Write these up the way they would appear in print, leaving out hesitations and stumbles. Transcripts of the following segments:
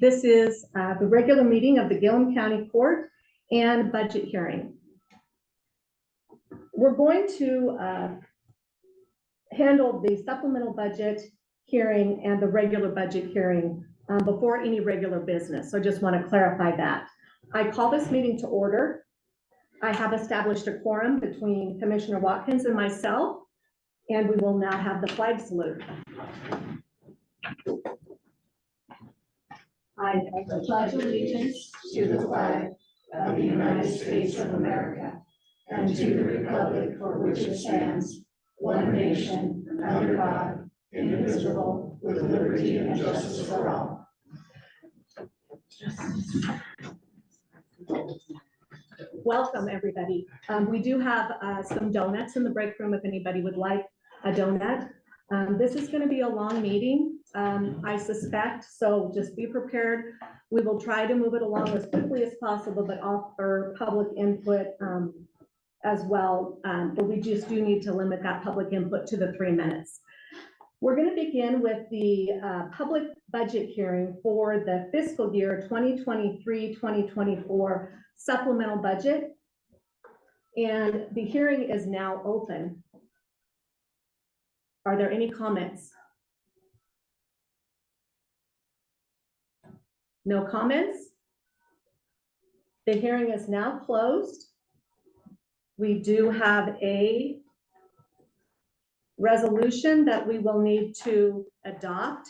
This is the regular meeting of the Gillum County Court and budget hearing. We're going to handle the supplemental budget hearing and the regular budget hearing before any regular business. So I just want to clarify that. I call this meeting to order. I have established a quorum between Commissioner Watkins and myself, and we will now have the flag salute. I pledge allegiance to the flag of the United States of America and to the republic for which it stands, one nation, under God, indivisible, with liberty and justice for all. Welcome, everybody. We do have some donuts in the break room if anybody would like a donut. This is going to be a long meeting, I suspect, so just be prepared. We will try to move it along as quickly as possible, but offer public input as well. But we just do need to limit that public input to the 3 minutes. We're going to begin with the public budget hearing for the fiscal year 2023-2024 supplemental budget. And the hearing is now open. Are there any comments? No comments? The hearing is now closed. We do have a resolution that we will need to adopt.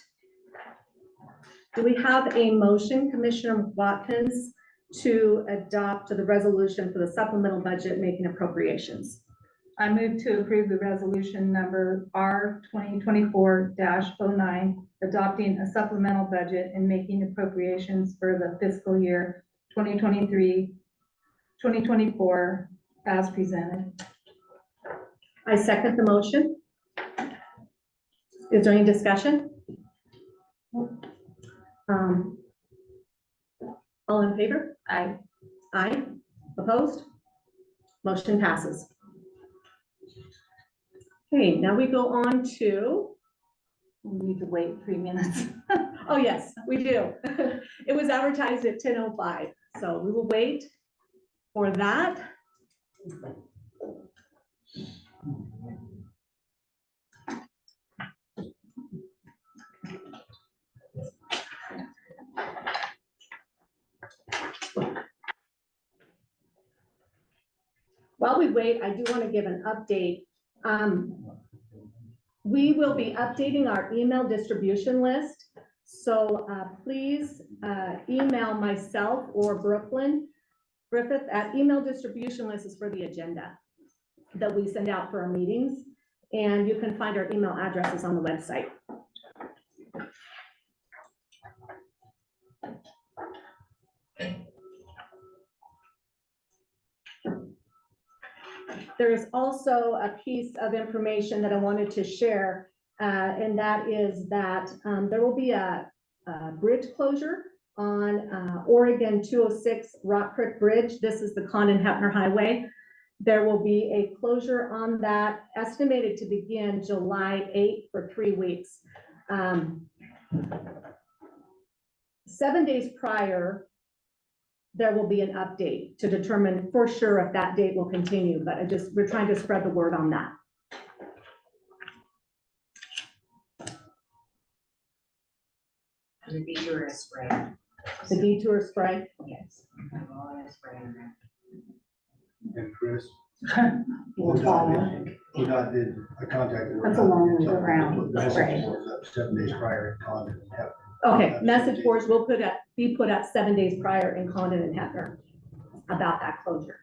Do we have a motion, Commissioner Watkins, to adopt the resolution for the supplemental budget making appropriations? I move to approve the resolution number R 2024-09, adopting a supplemental budget and making appropriations for the fiscal year 2023-2024 as presented. I second the motion. Is there any discussion? All in favor? Aye. Aye. Opposed? Motion passes. Okay, now we go on to, We need to wait 3 minutes. oh yes, we do. It was advertised at 10:05, so we will wait for that. While we wait, I do want to give an update. We will be updating our email distribution list. So please email myself or Griffith at email distribution list is for the agenda that we send out for our meetings. And you can find our email addresses on the website. There is also a piece of information that I wanted to share, and that is that there will be a bridge closure on Oregon 206 Rock Creek Bridge. This is the Condon-Heppner Highway. There will be a closure on that, estimated to begin July 8th for 3 weeks. 7 days prior, there will be an update to determine for sure if that date will continue, but we're trying to spread the word on that. The detour is spray. The detour spray? Yes. And Chris, We'll follow. ODOT did, I contacted. That's a long way around. Message boards up 7 days prior in Condon and Heppner. Okay, message boards will be put out 7 days prior in Condon and Heppner about that closure.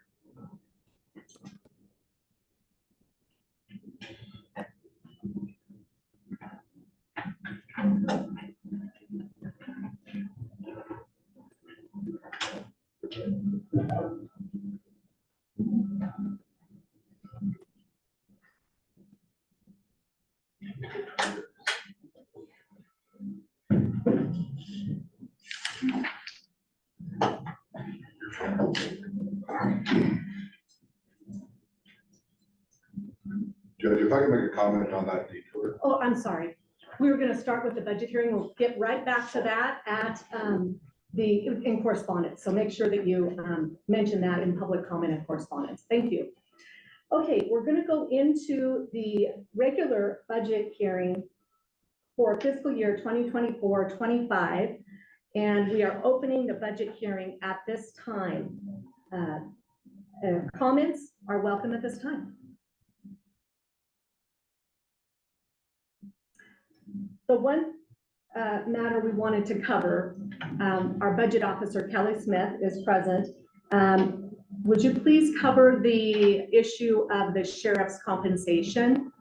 Judge, if I can make a comment on that detour. Oh, I'm sorry. we were gonna start with the budget hearing. We'll get right back to that at, in correspondence. So make sure that you, mention that in public comment and correspondence. Thank you. Okay, we're gonna go into the regular budget hearing for fiscal year 2024-25, and we are opening the budget hearing at this time. Comments are welcome at this time. The one matter we wanted to cover, our budget officer, Kelly Smith, is present. Would you please cover the issue of the sheriff's compensation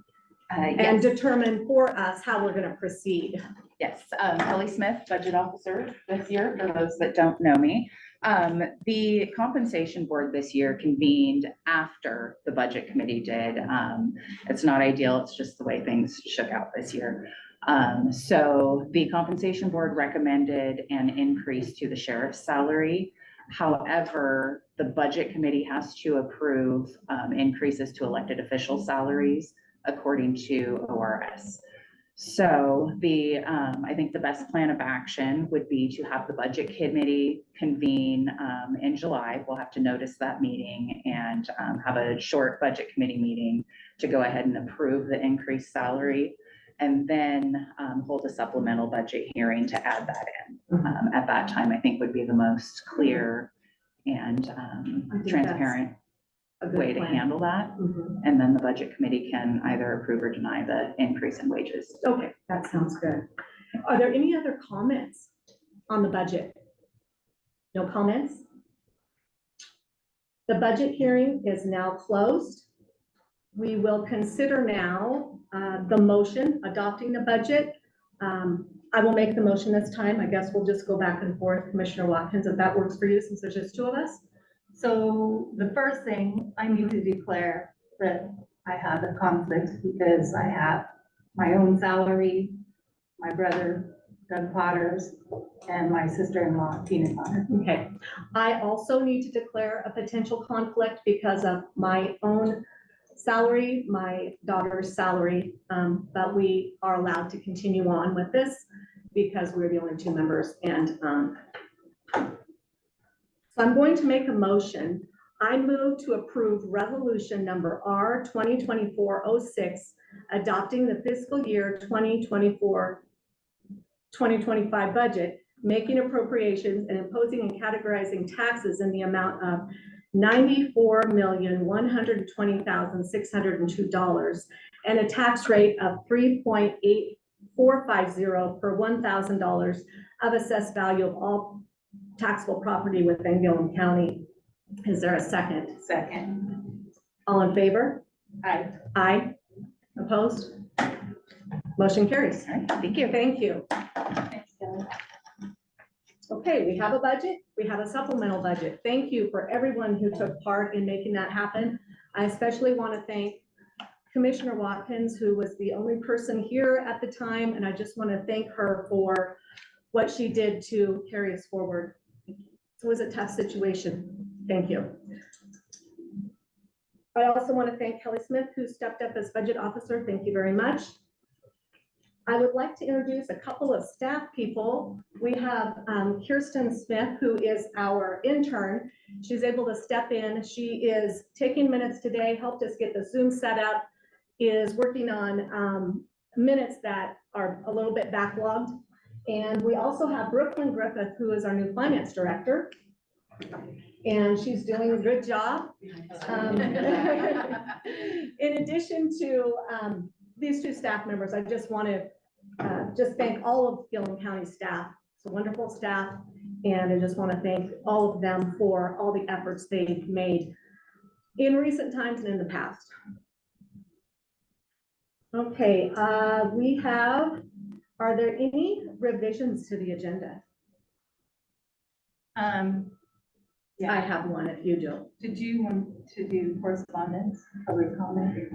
and Yes, determine for us how we're going to proceed? yes. Kelly Smith, budget officer this year, for those that don't know me. The compensation board this year convened after the budget committee did. It's not ideal. It's just the way things shook out this year. So the compensation board recommended an increase to the sheriff's salary. However, the budget committee has to approve increases to elected official salaries according to ORS. So I think the best plan of action would be to have the budget committee convene in July. We'll have to notice that meeting and have a short budget committee meeting to go ahead and approve the increased salary, and then hold a supplemental budget hearing to add that in. At that time, I think would be the most clear and transparent way to handle that. And then the budget committee can either approve or deny the increase in wages. Okay, that sounds good. Are there any other comments on the budget? No comments? The budget hearing is now closed. We will consider now the motion adopting the budget. I will make the motion this time. I guess we'll just go back and forth. Commissioner Watkins, if that works for you, since there's just two of us. So the first thing, I need to declare that I have a conflict because I have my own salary, my brother, Doug Potter's, and my sister-in-law, Tina Potter. Okay. I also need to declare a potential conflict because of my own salary, my daughter's salary, but we are allowed to continue on with this because we're the only two members. And so I'm going to make a motion. I move to approve resolution number R 2024-06, adopting the fiscal year 2024-2025 budget, making appropriations and imposing and categorizing taxes in the amount of $94,120,602 and a tax rate of 3.8450 per $1,000 of assessed value of all taxable property within Gillum County. Is there a second? Second. All in favor? Aye. Aye. Opposed? Motion carries. All right, thank you. Thank you. Thanks, Kelly. Okay, we have a budget. We have a supplemental budget. Thank you for everyone who took part in making that happen. I especially want to thank Commissioner Watkins, who was the only person here at the time, and I just want to thank her for what she did to carry us forward. It was a tough situation. Thank you. I also want to thank Kelly Smith, who stepped up as budget officer. Thank you very much. I would like to introduce a couple of staff people. We have Kirsten Smith, who is our intern. She's able to step in. She is taking minutes today, helped us get the Zoom set up, is working on minutes that are a little bit backlogged. And we also have Brooklyn Griffith, who is our new finance director. And she's doing a good job. In addition to these two staff members, I just want to just thank all of Gillum County staff. It's a wonderful staff, and I just want to thank all of them for all the efforts they've made in recent times and in the past. Okay, are there any revisions to the agenda? Yeah. I have one if you do. Did you want to do correspondence, public comment?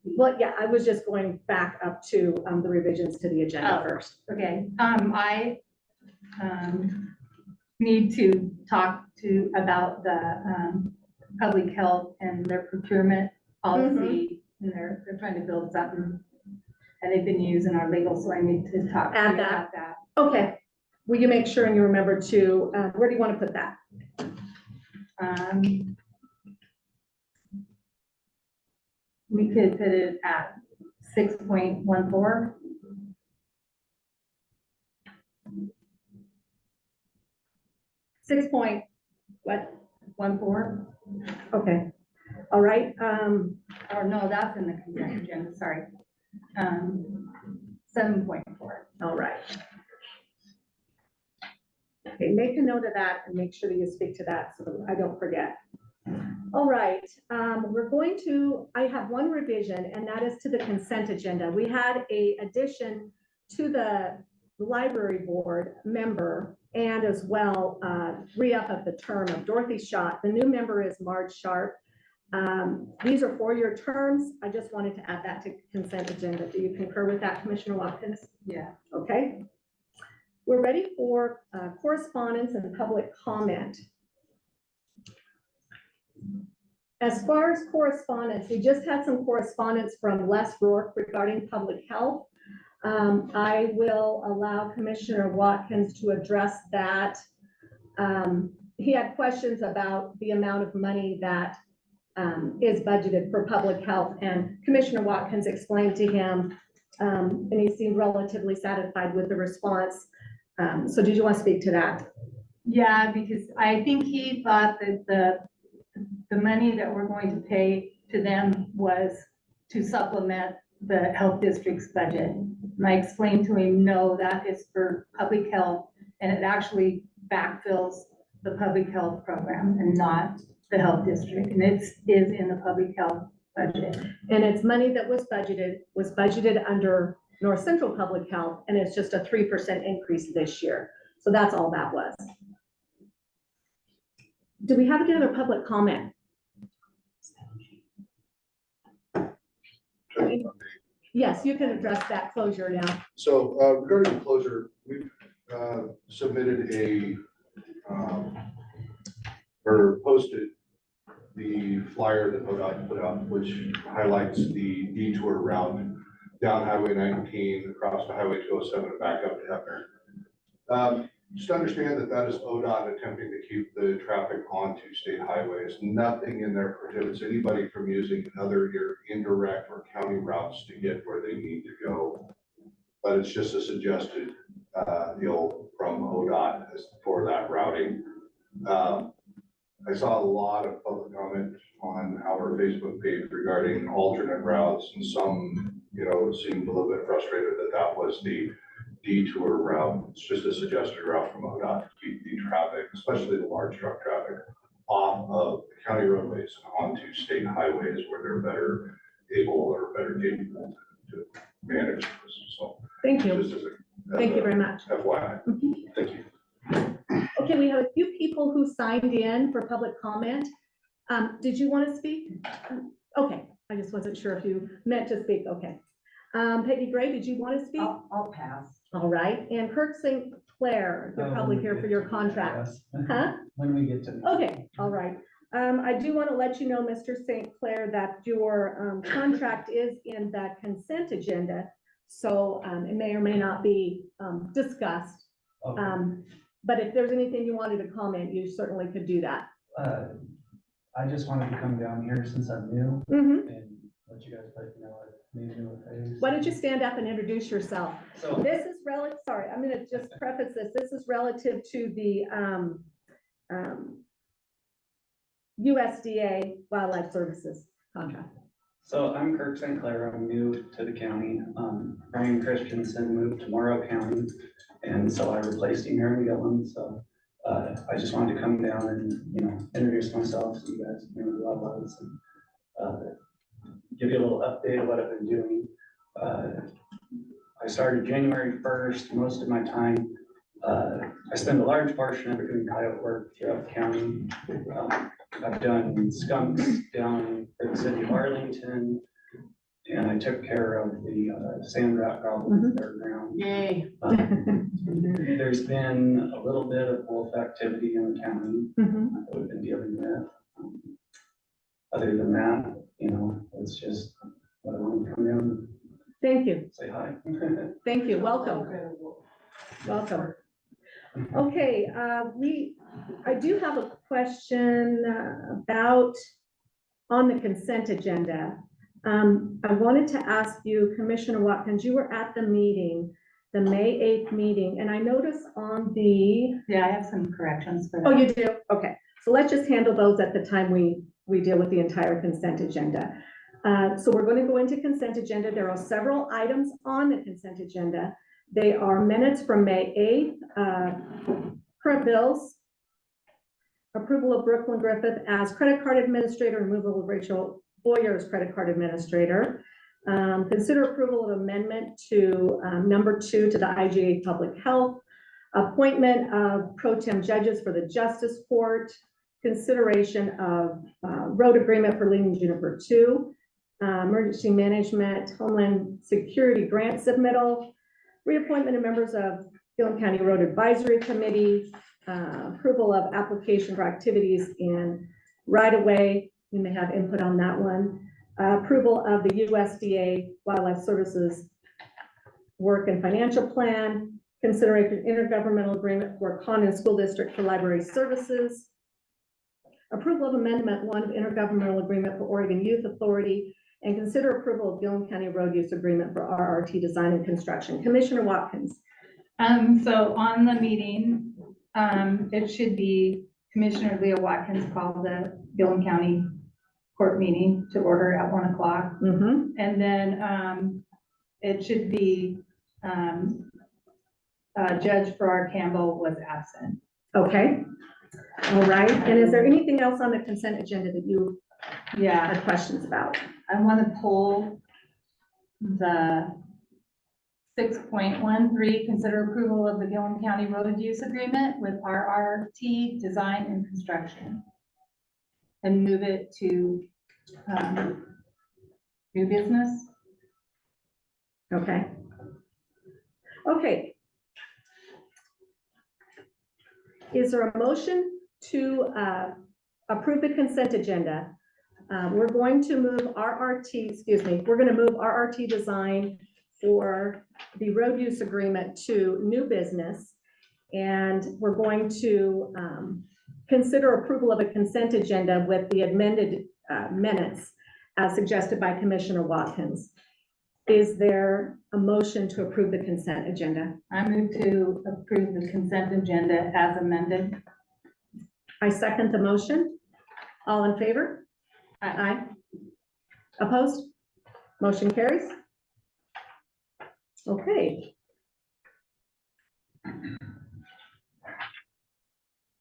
Well, yeah, I was just going back up to the revisions to the agenda first. Okay, I need to talk about the public health and their procurement policy, and they're trying to build something and they've been using our legal, so I need to talk to you Add that. about that. Okay, will you make sure and you remember to, where do you want to put that? We could put it at 6.14. What? 14, Okay, all right, or no, that's in the consent agenda, sorry. 7.4. all right. Okay, make a note of that and make sure that you speak to that so that I don't forget. All right, I have one revision, and that is to the consent agenda. We had a addition to the library board member and as well, re-up of the term of Dorothy Schott. The new member is Marge Sharp. These are 4-year terms. I just wanted to add that to consent agenda. Do you concur with that, Commissioner Watkins? Yeah. Okay. We're ready for correspondence and public comment. As far as correspondence, we just had some correspondence from Les Rourke regarding public health. I will allow Commissioner Watkins to address that. He had questions about the amount of money that is budgeted for public health, and Commissioner Watkins explained to him, and he seemed relatively satisfied with the response. So did you want to speak to that? Yeah, because I think he thought that the money that we're going to pay to them was to supplement the health district's budget. And I explained to him, no, that is for public health, and it actually backfills the public health program and not the health district, and it is in the public health budget. And it's money that was budgeted under North Central Public Health, and it's just a 3% increase this year. So that's all that was. Do we have any other public comment? Yes, you can address that closure now. So regarding the closure, we've submitted or posted the flyer that ODOT put out, which highlights the detour route down Highway 19, across to Highway 207 and back up to Hefner. Just understand that that is ODOT attempting to keep the traffic onto state highways. Nothing in there prohibits anybody from using other indirect or county routes to get where they need to go. But it's just a suggested deal from ODOT for that routing. I saw a lot of public comment on our Facebook page regarding alternate routes, and some, seemed a little bit frustrated that that was the detour route. It's just a suggested route from ODOT to keep the traffic, especially the large truck traffic, off of county roadways and onto state highways where they're better able or better capable to manage this. So Thank you. just as Thank you very much. FYI. Thank you. Okay, we have a few people who signed in for public comment. Did you want to speak? Okay, I just wasn't sure if you meant to speak. Okay. Peggy Gray, did you want to speak? I'll pass. All right, and Kirk St. Clair, you're probably here for your contract. Huh? When we get to. Okay, all right. I do want to let you know, Mr. St. Clair, that your contract is in the consent agenda. So it may or may not be discussed. Okay. But if there's anything you wanted to comment, you certainly could do that. I just wanted to come down here since I'm new Mhm. and let you guys like know I made a new face. Why don't you stand up and introduce yourself? So, This is sorry, I'm gonna just preface this. This is relative to the USDA Wildlife Services contract. so I'm Kirk St. Clair. I'm new to the county. Brian Christensen moved to Morrow County, and so I replaced him here in Gillum. So I just wanted to come down and, introduce myself so you guys know who I was and give you a little update of what I've been doing. I started January 1st. Most of my time, I spend a large portion of it doing coyote work throughout the county. I've done skunks down in the city of Arlington, and I took care of the sand rat problem in the third round. Yay. There's been a little bit of wolf activity in the county Mhm. that we've been dealing with. Other than that, it's just what I want to come in Thank you. say hi. Thank you. Welcome. Welcome. Okay, I do have a question about on the consent agenda. I wanted to ask you, Commissioner Watkins, you were at the meeting, the May 8th meeting, and I noticed on the, Yeah, I have some corrections for oh, that. you do? Okay, so let's just handle those at the time we deal with the entire consent agenda. So we're going to go into consent agenda. There are several items on the consent agenda. They are minutes from May 8th, current bills, approval of Brooklyn Griffith as credit card administrator, removal of Rachel Boyer as credit card administrator. Consider approval of amendment to number 2 to the IGA Public Health, appointment of pro tem judges for the Justice Court, consideration of road agreement for Leaning Juniper 2, emergency management, Homeland Security grant submittal, reappointment of members of Gillum County Road Advisory Committee, approval of application for activities in right-of-way. You may have input on that one. Approval of the USDA Wildlife Services work and financial plan, consideration intergovernmental agreement for Condon School District for library services, approval of amendment 1 of intergovernmental agreement for Oregon Youth Authority, and consider approval of Gillum County road use agreement for RRT design and construction. Commissioner Watkins. So on the meeting, it should be Commissioner Leo Watkins called the Gillum County court meeting to order at 1 o'clock. And then it should be Judge Farrar Campbell was absent. Okay. All right. And is there anything else on the consent agenda that you had questions about? I want to pull the 6.13, consider approval of the Gillum County road use agreement with RRT design and construction, and move it to new business. Okay. Okay. Is there a motion to approve the consent agenda? We're going to move we're going to move RRT design for the road use agreement to new business. And we're going to consider approval of a consent agenda with the amended minutes as suggested by Commissioner Watkins. Is there a motion to approve the consent agenda? I move to approve the consent agenda as amended. I second the motion. All in favor? Aye. Opposed? Motion carries. Okay.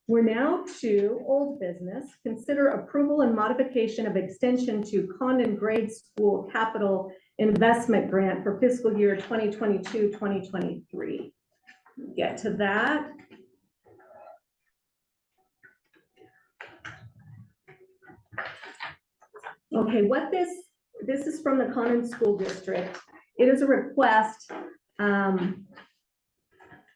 We're now to old business. Consider approval and modification of extension to Condon Grade School Capital Investment Grant for fiscal year 2022-2023. Get to that. Okay, what this is from the Condon School District. It is a request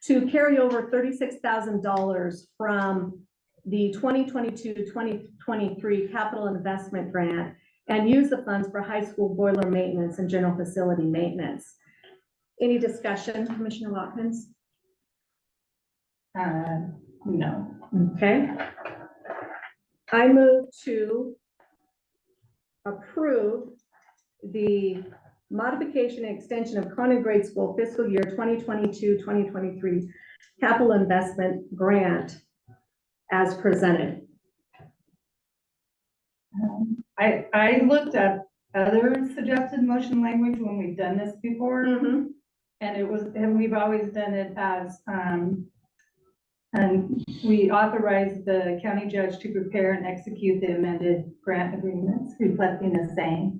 to carry over $36,000 from the 2022-2023 capital investment grant and use the funds for high school boiler maintenance and general facility maintenance. Any discussion, Commissioner Watkins? No. Okay. I move to approve the modification and extension of Condon Grade School fiscal year 2022-2023 capital investment grant as presented. I looked at other suggested motion language when we've done this before, and we've always done it as, and we authorized the county judge to prepare and execute the amended grant agreements reflecting the same.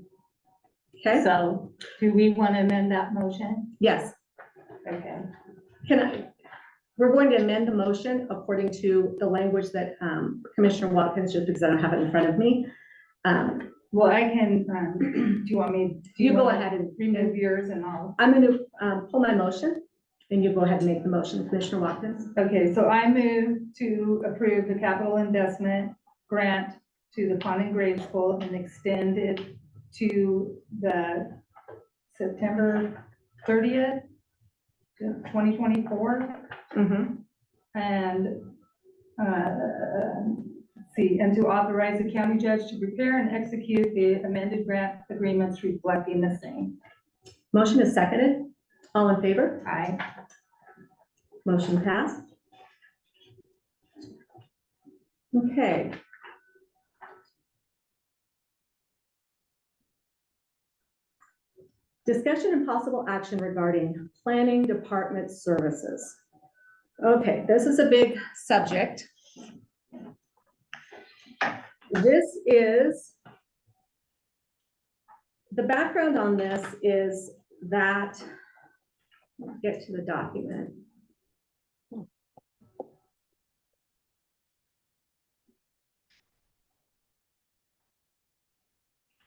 Okay. So do we want to amend that motion? Yes. Okay. We're going to amend the motion according to the language that Commissioner Watkins, just because I don't have it in front of me. Well, I can, do you want me? You go ahead and remove yours and all. I'm going to pull my motion and you go ahead and make the motion, Commissioner Watkins. Okay, so I move to approve the capital investment grant to the Condon Grade School and extend it to the September 30th, 2024. Mhm. And, see, and to authorize the county judge to prepare and execute the amended grant agreements reflecting the same. Motion is seconded. All in favor? Aye. Motion passed. Okay. Discussion and possible action regarding planning department services. Okay, this is a big subject. This is, the background on this is that, let's get to the document.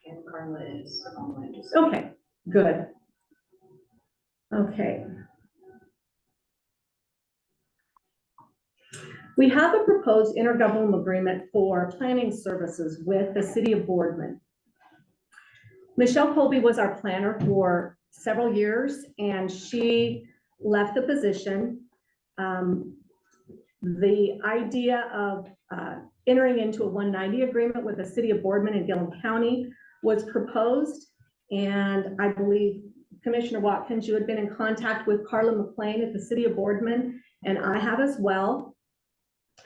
And Carla is online. Okay, good. Okay. We have a proposed intergovernmental agreement for planning services with the city of Boardman. Michelle Colby was our planner for several years, and she left the position. The idea of entering into a 190 agreement with the city of Boardman and Gillum County was proposed, and I believe Commissioner Watkins, you had been in contact with Carla McLean at the city of Boardman, and I have as well.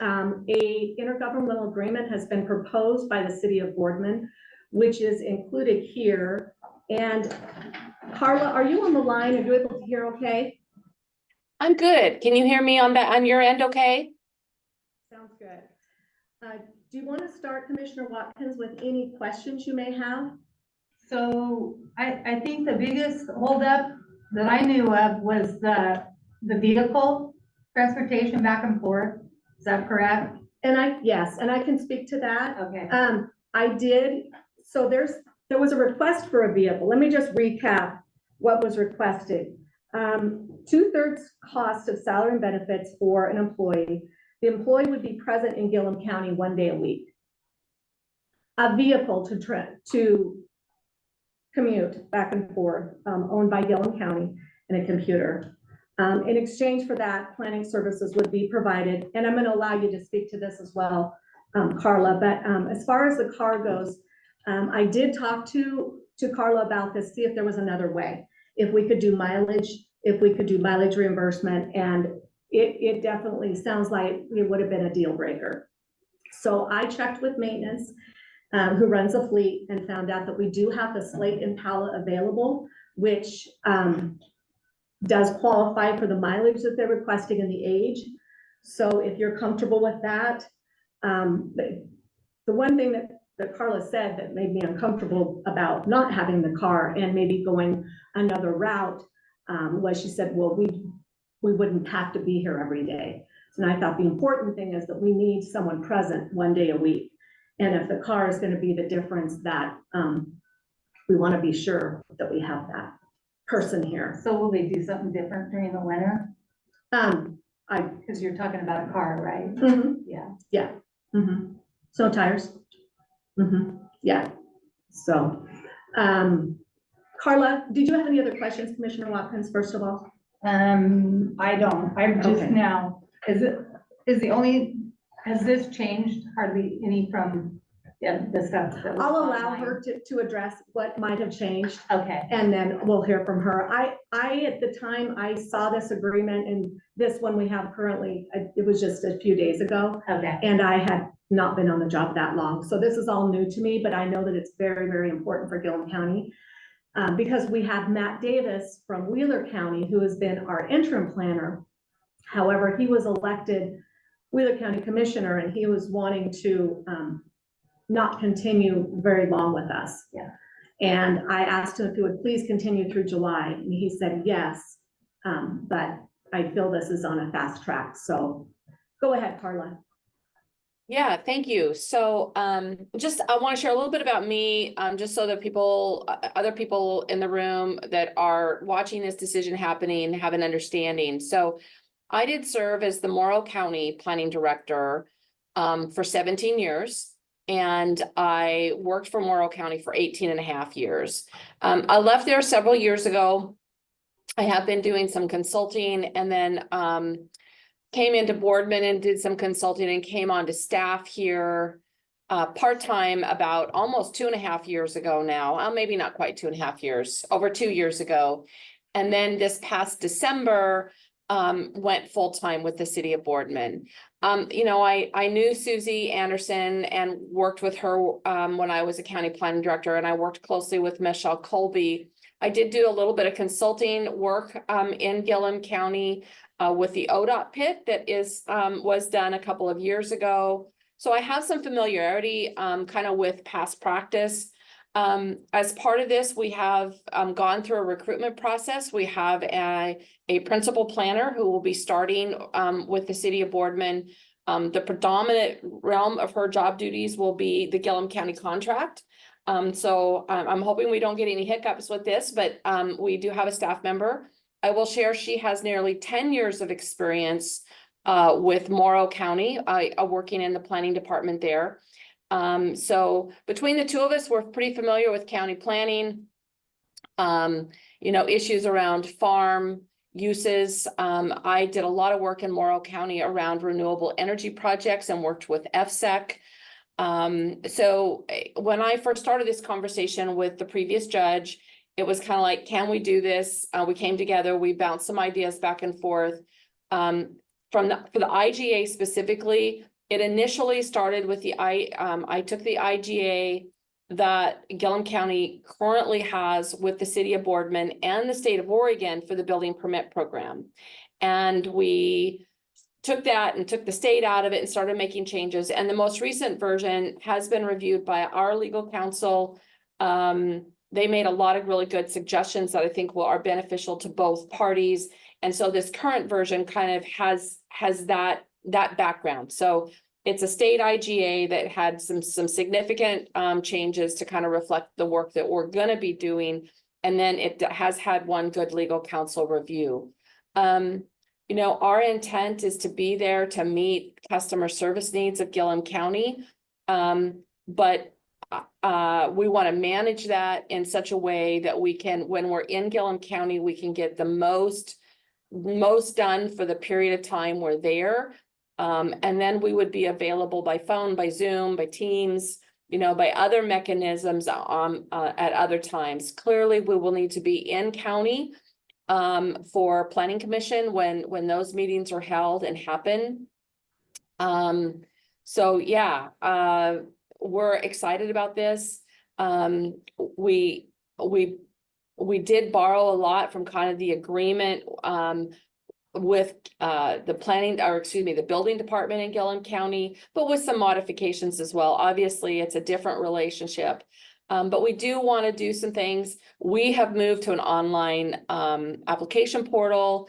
A intergovernmental agreement has been proposed by the city of Boardman, which is included here. And Carla, are you on the line? Are you able to hear okay? I'm good. Can you hear me on your end okay? Sounds good. Do you want to start, Commissioner Watkins, with any questions you may have? So I think the biggest holdup that I knew of was the vehicle transportation back and forth. Is that correct? And yes, and I can speak to that. Okay. I did, so there was a request for a vehicle. Let me just recap what was requested. 2/3 cost of salary and benefits for an employee. The employee would be present in Gillum County 1 day a week. A vehicle to commute back and forth, owned by Gillum County, and a computer. In exchange for that, planning services would be provided, and I'm going to allow you to speak to this as well, Carla, but as far as the car goes, I did talk to Carla about this, see if there was another way, if we could do mileage, if we could do mileage reimbursement, and it definitely sounds like it would have been a deal breaker. So I checked with maintenance, who runs a fleet, and found out that we do have the Slate Impala available, which does qualify for the mileage that they're requesting and the age. So if you're comfortable with that, the one thing that Carla said that made me uncomfortable about not having the car and maybe going another route was she said, well, we wouldn't have to be here every day. And I thought the important thing is that we need someone present 1 day a week. And if the car is going to be the difference, that we want to be sure that we have that person here. So will they do something different during the winter? Because you're talking about a car, right? Yeah. So tires. Yeah. So, Carla, did you have any other questions, Commissioner Watkins, first of all? I don't. I'm just Okay. now, has this changed hardly any from the stuff that was I'll allow online? her to address what might have changed, Okay. and then we'll hear from her. I at the time I saw this agreement, and this one we have currently, it was just a few days ago, Okay. and I had not been on the job that long. So this is all new to me, but I know that it's very, very important for Gillum County. Because we have Matt Davis from Wheeler County, who has been our interim planner. However, he was elected Wheeler County Commissioner, and he was wanting to not continue very long with us. Yeah. And I asked him if he would please continue through July, and he said yes, but I feel this is on a fast track. So go ahead, Carla. Yeah, thank you. So I want to share a little bit about me, just so that other people in the room that are watching this decision happening have an understanding. So I did serve as the Morrow County Planning Director for 17 years. and I worked for Morrow County for 18 and a half years. I left there several years ago. I have been doing some consulting and then came into Boardman and did some consulting and came on to staff here part-time about almost 2.5 years ago now. Maybe not quite 2.5 years, over 2 years ago. And then this past December, went full-time with the city of Boardman. You know, I knew Susie Anderson and worked with her when I was a county planning director, and I worked closely with Michelle Colby. I did do a little bit of consulting work in Gillum County with the ODOT pit that was done a couple of years ago. So I have some familiarity kind of with past practice. As part of this, we have gone through a recruitment process. We have a principal planner who will be starting with the city of Boardman. The predominant realm of her job duties will be the Gillum County contract. So I'm hoping we don't get any hiccups with this, but we do have a staff member. I will share she has nearly 10 years of experience with Morrow County, working in the planning department there. So between the two of us, we're pretty familiar with county planning, you know, issues around farm uses. I did a lot of work in Morrow County around renewable energy projects and worked with FSEC. So when I first started this conversation with the previous judge, it was kind of like, can we do this? We came together, we bounced some ideas back and forth. For the IGA specifically, it initially started with I took the IGA that Gillum County currently has with the city of Boardman and the state of Oregon for the building permit program. And we took that and took the state out of it and started making changes. And the most recent version has been reviewed by our legal counsel. They made a lot of really good suggestions that I think are beneficial to both parties. And so this current version kind of has that background. So it's a state IGA that had some significant changes to kind of reflect the work that we're going to be doing. And then it has had one good legal counsel review. You know, our intent is to be there to meet customer service needs of Gillum County. But we want to manage that in such a way that we can, when we're in Gillum County, we can get the most done for the period of time we're there. And then we would be available by phone, by Zoom, by Teams, you know, by other mechanisms at other times. Clearly, we will need to be in county for planning commission when those meetings are held and happen. So yeah, we're excited about this. We did borrow a lot from kind of the agreement with the building department in Gillum County, but with some modifications as well. Obviously, it's a different relationship. But we do want to do some things. We have moved to an online application portal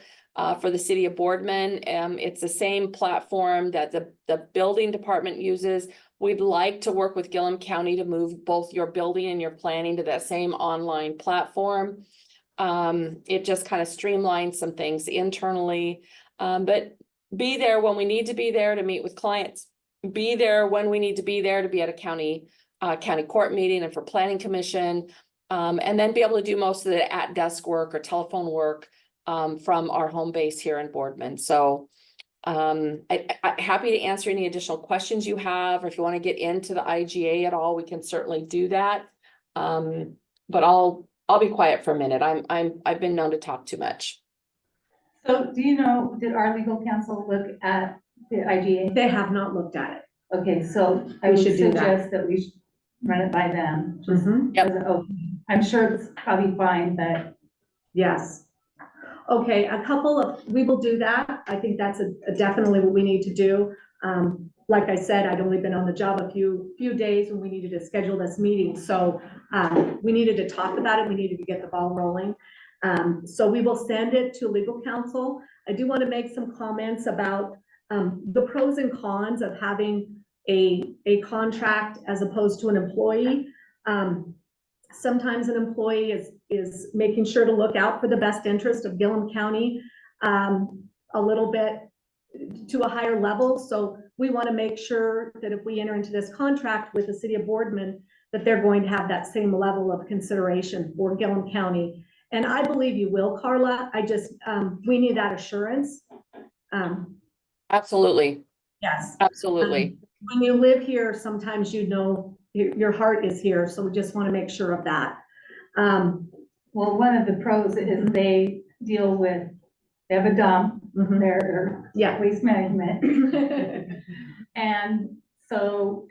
for the city of Boardman. It's the same platform that the building department uses. We'd like to work with Gillum County to move both your building and your planning to that same online platform. It just kind of streamlines some things internally, but be there when we need to be there to meet with clients, be there when we need to be there to be at a county court meeting and for planning commission, and then be able to do most of the at-desk work or telephone work from our home base here in Boardman. So I'm happy to answer any additional questions you have, or if you want to get into the IGA at all, we can certainly do that. But I'll be quiet for a minute. I've been known to talk too much. So do you know, did our legal counsel look at the IGA? They have not looked at it. Okay, so I We would should do that. suggest that we should run it by them. Just Yep. as an opening. I'm sure it's probably fine, but Yes. Okay, we will do that. I think that's definitely what we need to do. Like I said, I'd only been on the job a few days when we needed to schedule this meeting. So we needed to talk about it. We needed to get the ball rolling. So we will send it to legal counsel. I do want to make some comments about the pros and cons of having a contract as opposed to an employee. Sometimes an employee is making sure to look out for the best interest of Gillum County a little bit to a higher level. So we want to make sure that if we enter into this contract with the city of Boardman, that they're going to have that same level of consideration for Gillum County. And I believe you will, Carla. I just, we need that assurance. Absolutely, Yes. absolutely. When you live here, sometimes you know your heart is here. So we just want to make sure of that. Well, one of the pros is they deal with, they have a dump, their Yeah. waste management. And so,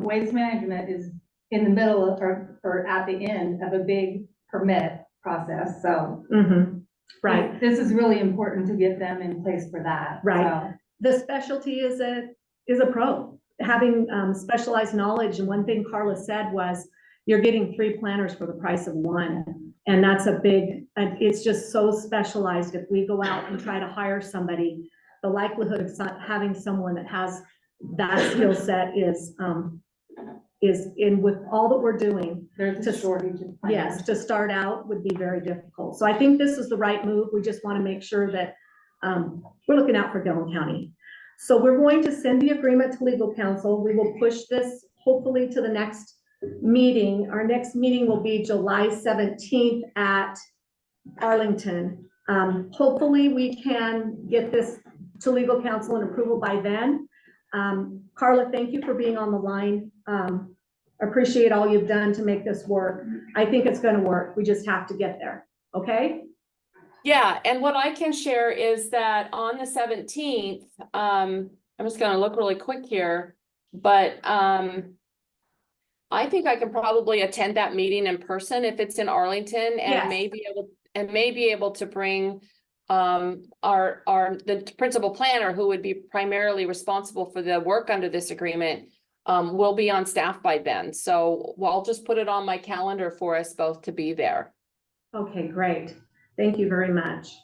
waste management is in the middle of, or at the end of a big permit process, so. Right. This is really important to get them in place for that. Right. The specialty is a pro, having specialized knowledge. And one thing Carla said was, you're getting 3 planners for the price of 1. And that's a big, it's just so specialized. If we go out and try to hire somebody, the likelihood of having someone that has that skill set is in with all that we're doing. There's a shortage of planners. Yes, to start out would be very difficult. So I think this is the right move. We just want to make sure that we're looking out for Gillum County. So we're going to send the agreement to legal counsel. We will push this hopefully to the next meeting. Our next meeting will be July 17th at Arlington. Hopefully we can get this to legal counsel and approval by then. Carla, thank you for being on the line. Appreciate all you've done to make this work. I think it's going to work. We just have to get there. Okay. Yeah, and what I can share is that on the 17th, I'm just gonna look really quick here, but I think I can probably attend that meeting in person if it's in Arlington and Yes. may be able to bring the principal planner, who would be primarily responsible for the work under this agreement, will be on staff by then. So I'll just put it on my calendar for us both to be there. Okay, great. Thank you very much.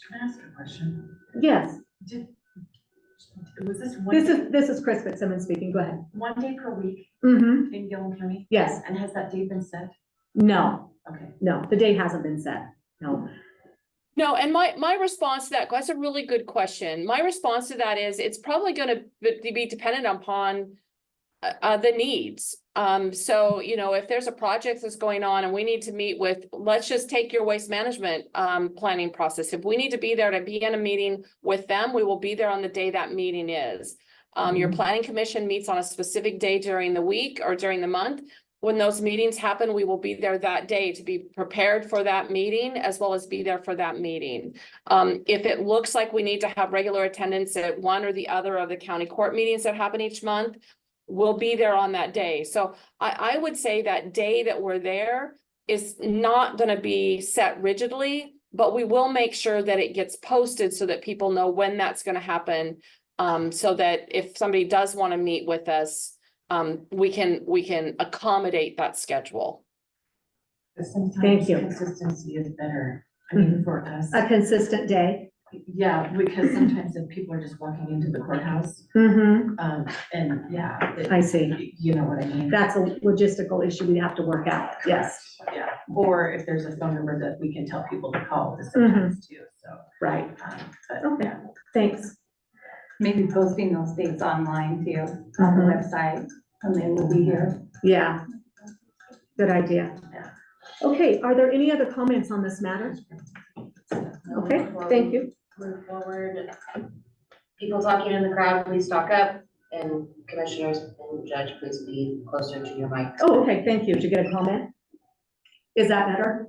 Can I ask a question? Yes, Was this this is Chris Fitzsimmons speaking. Go ahead. 1 day per week Mm-hmm. in Gillum County? Yes. And has that date been set? No, Okay. no, the date hasn't been set. No. No, and my response to that's a really good question. My response to that is it's probably going to be dependent upon the needs. So, if there's a project that's going on and we need to meet with, let's just take your waste management planning process. If we need to be there to be in a meeting with them, we will be there on the day that meeting is. Your planning commission meets on a specific day during the week or during the month. When those meetings happen, we will be there that day to be prepared for that meeting as well as be there for that meeting. If it looks like we need to have regular attendance at one or the other of the county court meetings that happen each month, we'll be there on that day. So I would say that day that we're there is not going to be set rigidly, but we will make sure that it gets posted so that people know when that's going to happen. So that if somebody does want to meet with us, we can accommodate that schedule. Thank you. Consistency is better. I mean, for us. A consistent day. Yeah, because sometimes if people are just walking into the courthouse, Mm-hmm. and yeah. I see. You know what I mean? That's a logistical issue we have to work out. Yes. Yeah, or if there's a phone number that we can tell people to call sometimes too, so. Right. But Okay. yeah. Thanks. Maybe posting those dates online too, on the website, and they will be here. Yeah. Good idea. Okay, are there any other comments on this matter? Okay, thank you. Move forward. People talking in the crowd, please talk up, and commissioners and judge, please be closer to your mic. Oh, okay, thank you. Did you get a comment? Is that better?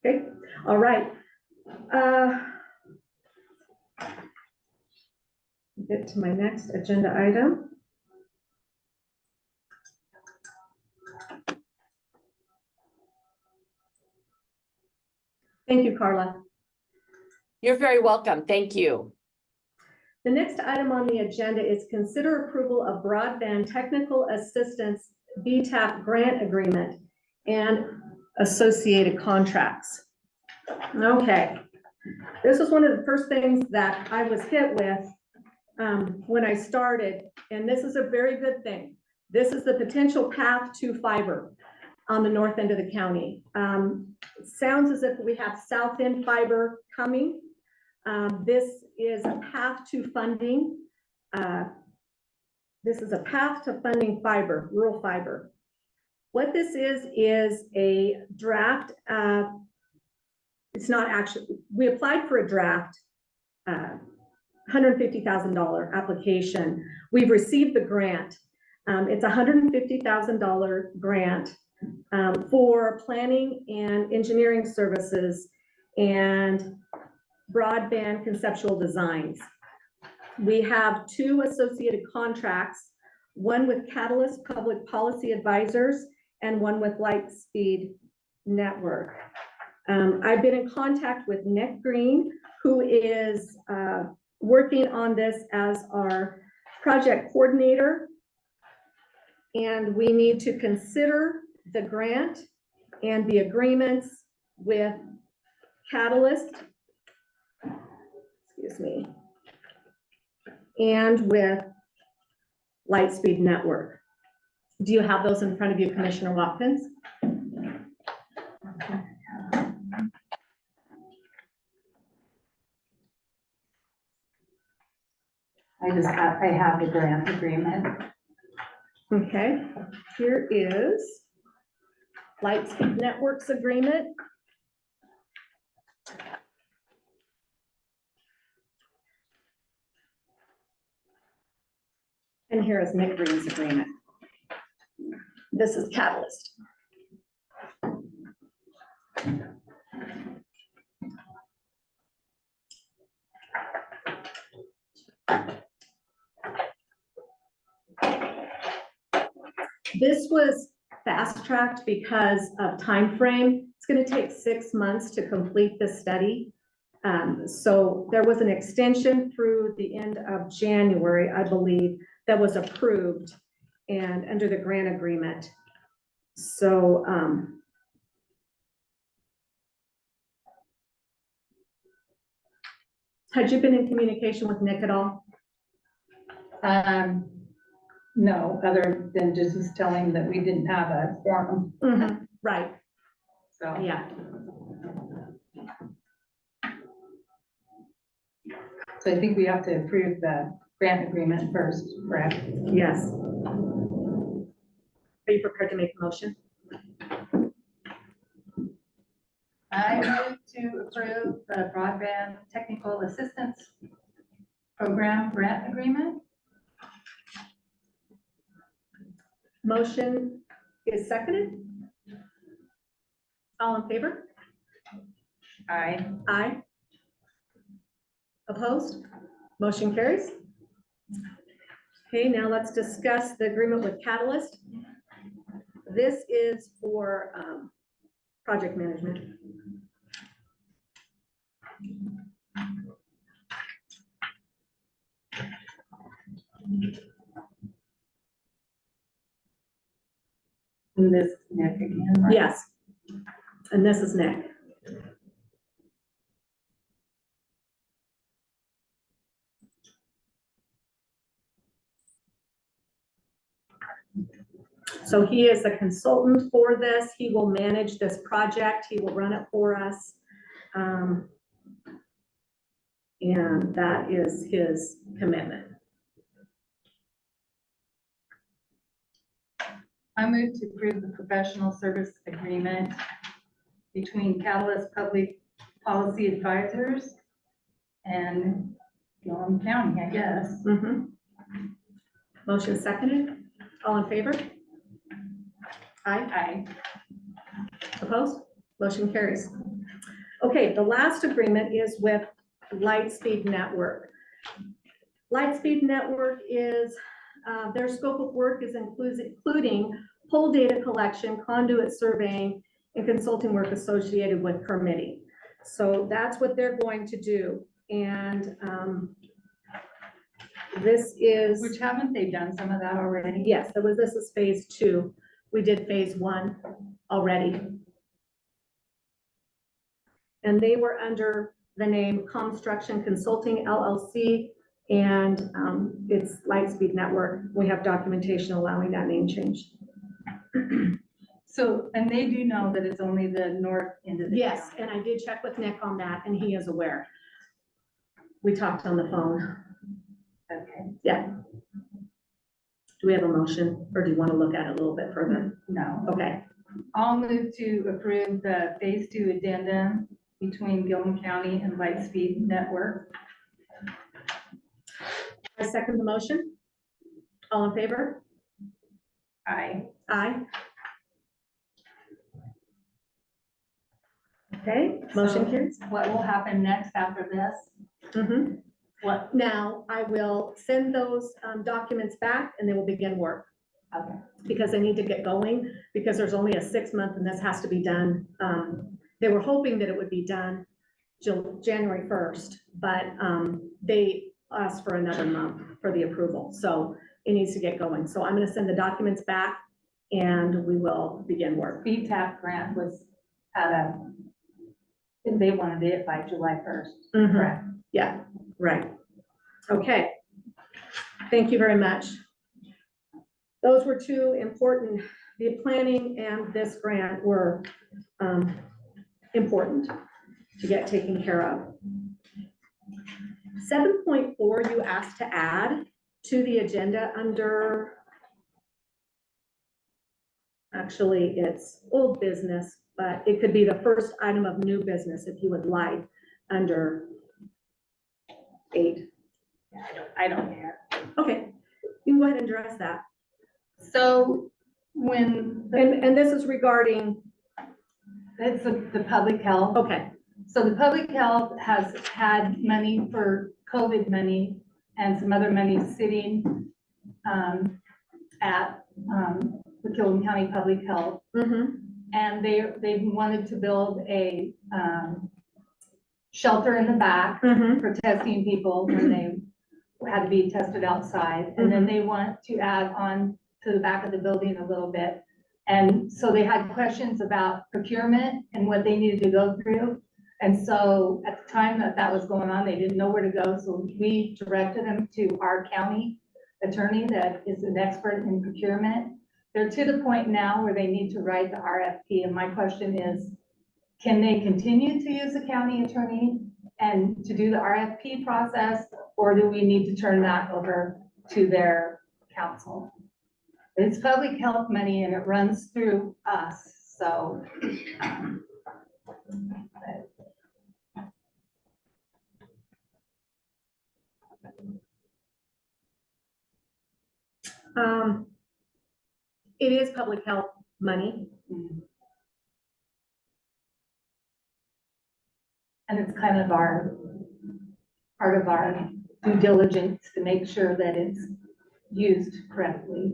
Okay, all right. Get to my next agenda item. Thank you, Carla. You're very welcome. Thank you. The next item on the agenda is consider approval of broadband technical assistance BTAP grant agreement and associated contracts. Okay, this was one of the first things that I was hit with when I started, and this is a very good thing. This is the potential path to fiber on the north end of the county. It sounds as if we have south end fiber coming. This is a path to funding this is a path to funding fiber, rural fiber. What this is a draft. It's not actually, we applied for a draft $150,000 application. We've received the grant. It's a $150,000 grant for planning and engineering services and broadband conceptual designs. We have 2 associated contracts, one with Catalyst Public Policy Advisors and one with Lightspeed Network. I've been in contact with Nick Green, who is working on this as our project coordinator. And we need to consider the grant and the agreements with Catalyst, excuse me, and with Lightspeed Network. Do you have those in front of you, Commissioner Watkins? I have the grant agreement. Okay, here is Lightspeed Networks agreement. And here is Nick Green's agreement. This is Catalyst. This was fast-tracked because of time frame. It's going to take 6 months to complete this study. So there was an extension through the end of January, I believe, that was approved and under the grant agreement. So had you been in communication with Nick at all? No, other than just telling that we didn't have a quorum, Right, so. yeah. So I think we have to approve the grant agreement first, correct? Yes. Are you prepared to make a motion? I move to approve the broadband technical assistance program grant agreement. Motion is seconded. All in favor? Aye. Aye. Opposed? Motion carries. Okay, now let's discuss the agreement with Catalyst. This is for project management. And this Nick again, right? Yes. And this is Nick. So he is a consultant for this. He will manage this project. He will run it for us. And that is his commitment. I move to approve the professional service agreement between Catalyst Public Policy Advisors and Gillum County, I guess. Motion seconded. All in favor? Aye. Aye. Opposed? Motion carries. Okay, the last agreement is with Lightspeed Network. Lightspeed Network is, their scope of work is including pole data collection, conduit surveying, and consulting work associated with permitting. So that's what they're going to do. And this is. Which haven't they done some of that already? Yes, this is phase 2. We did phase 1 already. And they were under the name Construction Consulting LLC, and it's Lightspeed Network. We have documentation allowing that name change. So, and they do know that it's only the north end of the. Yes, county. and I did check with Nick on that, and he is aware. We talked on the phone. Okay, Do we have a motion, or do you want to look at it a little bit further? no. Okay, I'll move to approve the phase 2 addendum between Gilman County and Lightspeed Network. I second the motion. All in favor? Aye. Aye. Okay, motion So- carries. What will happen next after this? Mhm. What? Now, I will send those documents back and they will begin work Okay. because they need to get going, because there's only a 6-month and this has to be done. They were hoping that it would be done January 1st, but they asked for another month for the approval. So it needs to get going. So I'm gonna send the documents back and we will begin work. BTAP grant was they wanted it by July 1st, Mhm. correct? Yeah, right. Okay. Thank you very much. Those were two important, the planning and this grant were important to get taken care of. 7.4, you asked to add to the agenda under, actually, it's old business, but it could be the first item of new business if you would like, under 8. I don't care. Okay, you can go ahead and address that. So when, And this is regarding, it's the public health. okay, So the public health has had money for COVID money and some other money sitting at the Gilman County Public Health. mm-hmm, And they wanted to build a shelter in the back mm-hmm, for testing people when they had to be tested outside. And then they want to add on to the back of the building a little bit. And so they had questions about procurement and what they needed to go through. And so at the time that was going on, they didn't know where to go. So we directed them to our county attorney that is an expert in procurement. They're to the point now where they need to write the RFP. And my question is, can they continue to use the county attorney and to do the RFP process? Or do we need to turn that over to their council? It's public health money and it runs through us, so. It is public health money. And it's kind of part of our due diligence to make sure that it's used correctly.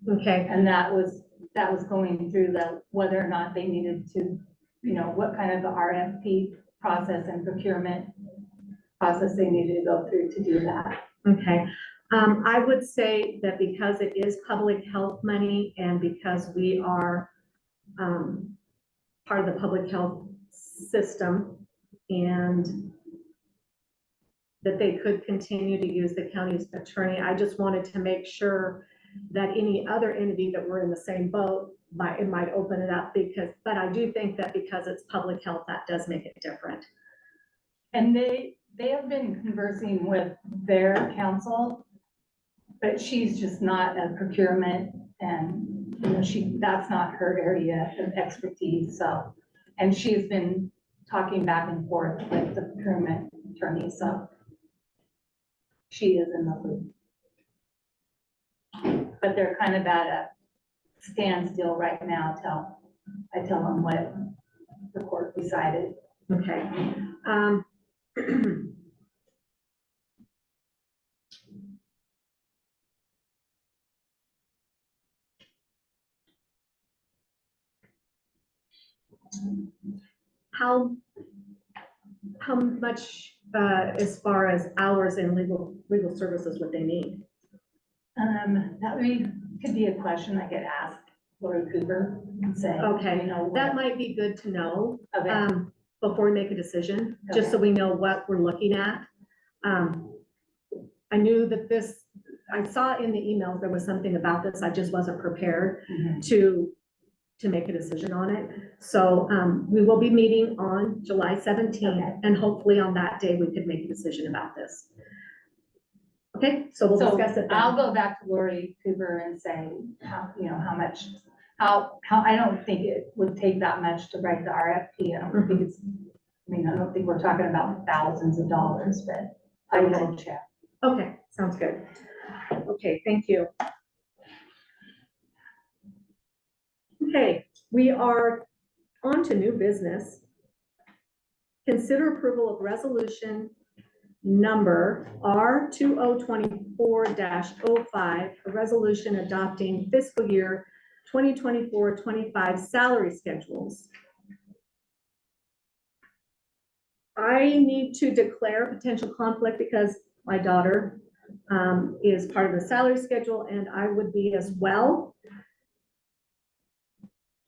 Okay, And that was going through whether or not they needed to, what kind of the RFP process and procurement process they needed to go through to do that. okay. I would say that because it is public health money and because we are part of the public health system, and that they could continue to use the county's attorney. I just wanted to make sure that any other entity that were in the same boat might open it up, but I do think that because it's public health, that does make it different. And they have been conversing with their counsel, but she's just not a procurement and, that's not her area of expertise, so. And she's been talking back and forth with the procurement attorney, so. She is in the loop. But they're kind of at a standstill right now till I tell them what the court decided. Okay. How much, as far as hours in legal services would they need? Could be a question I get asked, Lori Cooper, and say. Okay, what- that might be good to know, Okay. before we make a decision, just so we know what we're looking at. I knew that I saw in the email there was something about this, I just wasn't prepared Mhm. to make a decision on it. So, we will be meeting on July 17th, Okay. and hopefully on that day, we could make a decision about this. Okay, so we'll So discuss it I'll then. go back to Lori Cooper and say, how, how much, how, I don't think it would take that much to write the RFP. I don't think it's, I don't think we're talking about thousands of dollars, but I will check. Okay, sounds good. Okay, thank you. Okay, we are on to new business. Consider approval of resolution number R2024-05, a resolution adopting fiscal year 2024-25 salary schedules. I need to declare a potential conflict because my daughter is part of the salary schedule and I would be as well.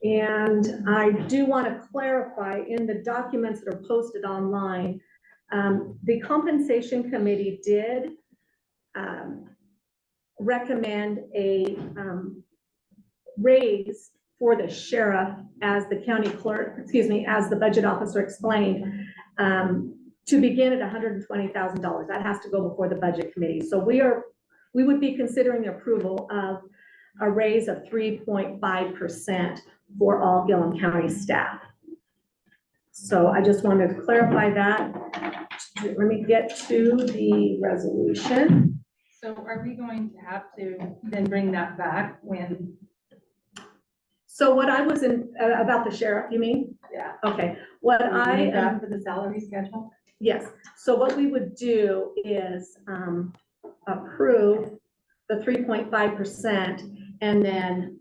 And I do want to clarify in the documents that are posted online, the compensation committee did recommend a raise for the sheriff as the county clerk, as the budget officer explained, to begin at $120,000. That has to go before the budget committee. So we would be considering the approval of a raise of 3.5% for all Gillum County staff. So I just wanted to clarify that. Let me get to the resolution. So are we going to have to then bring that back when? So what I was in, about the sheriff, you mean? Yeah. Okay, what I, That for the salary schedule? yes, so what we would do is approve the 3.5% and then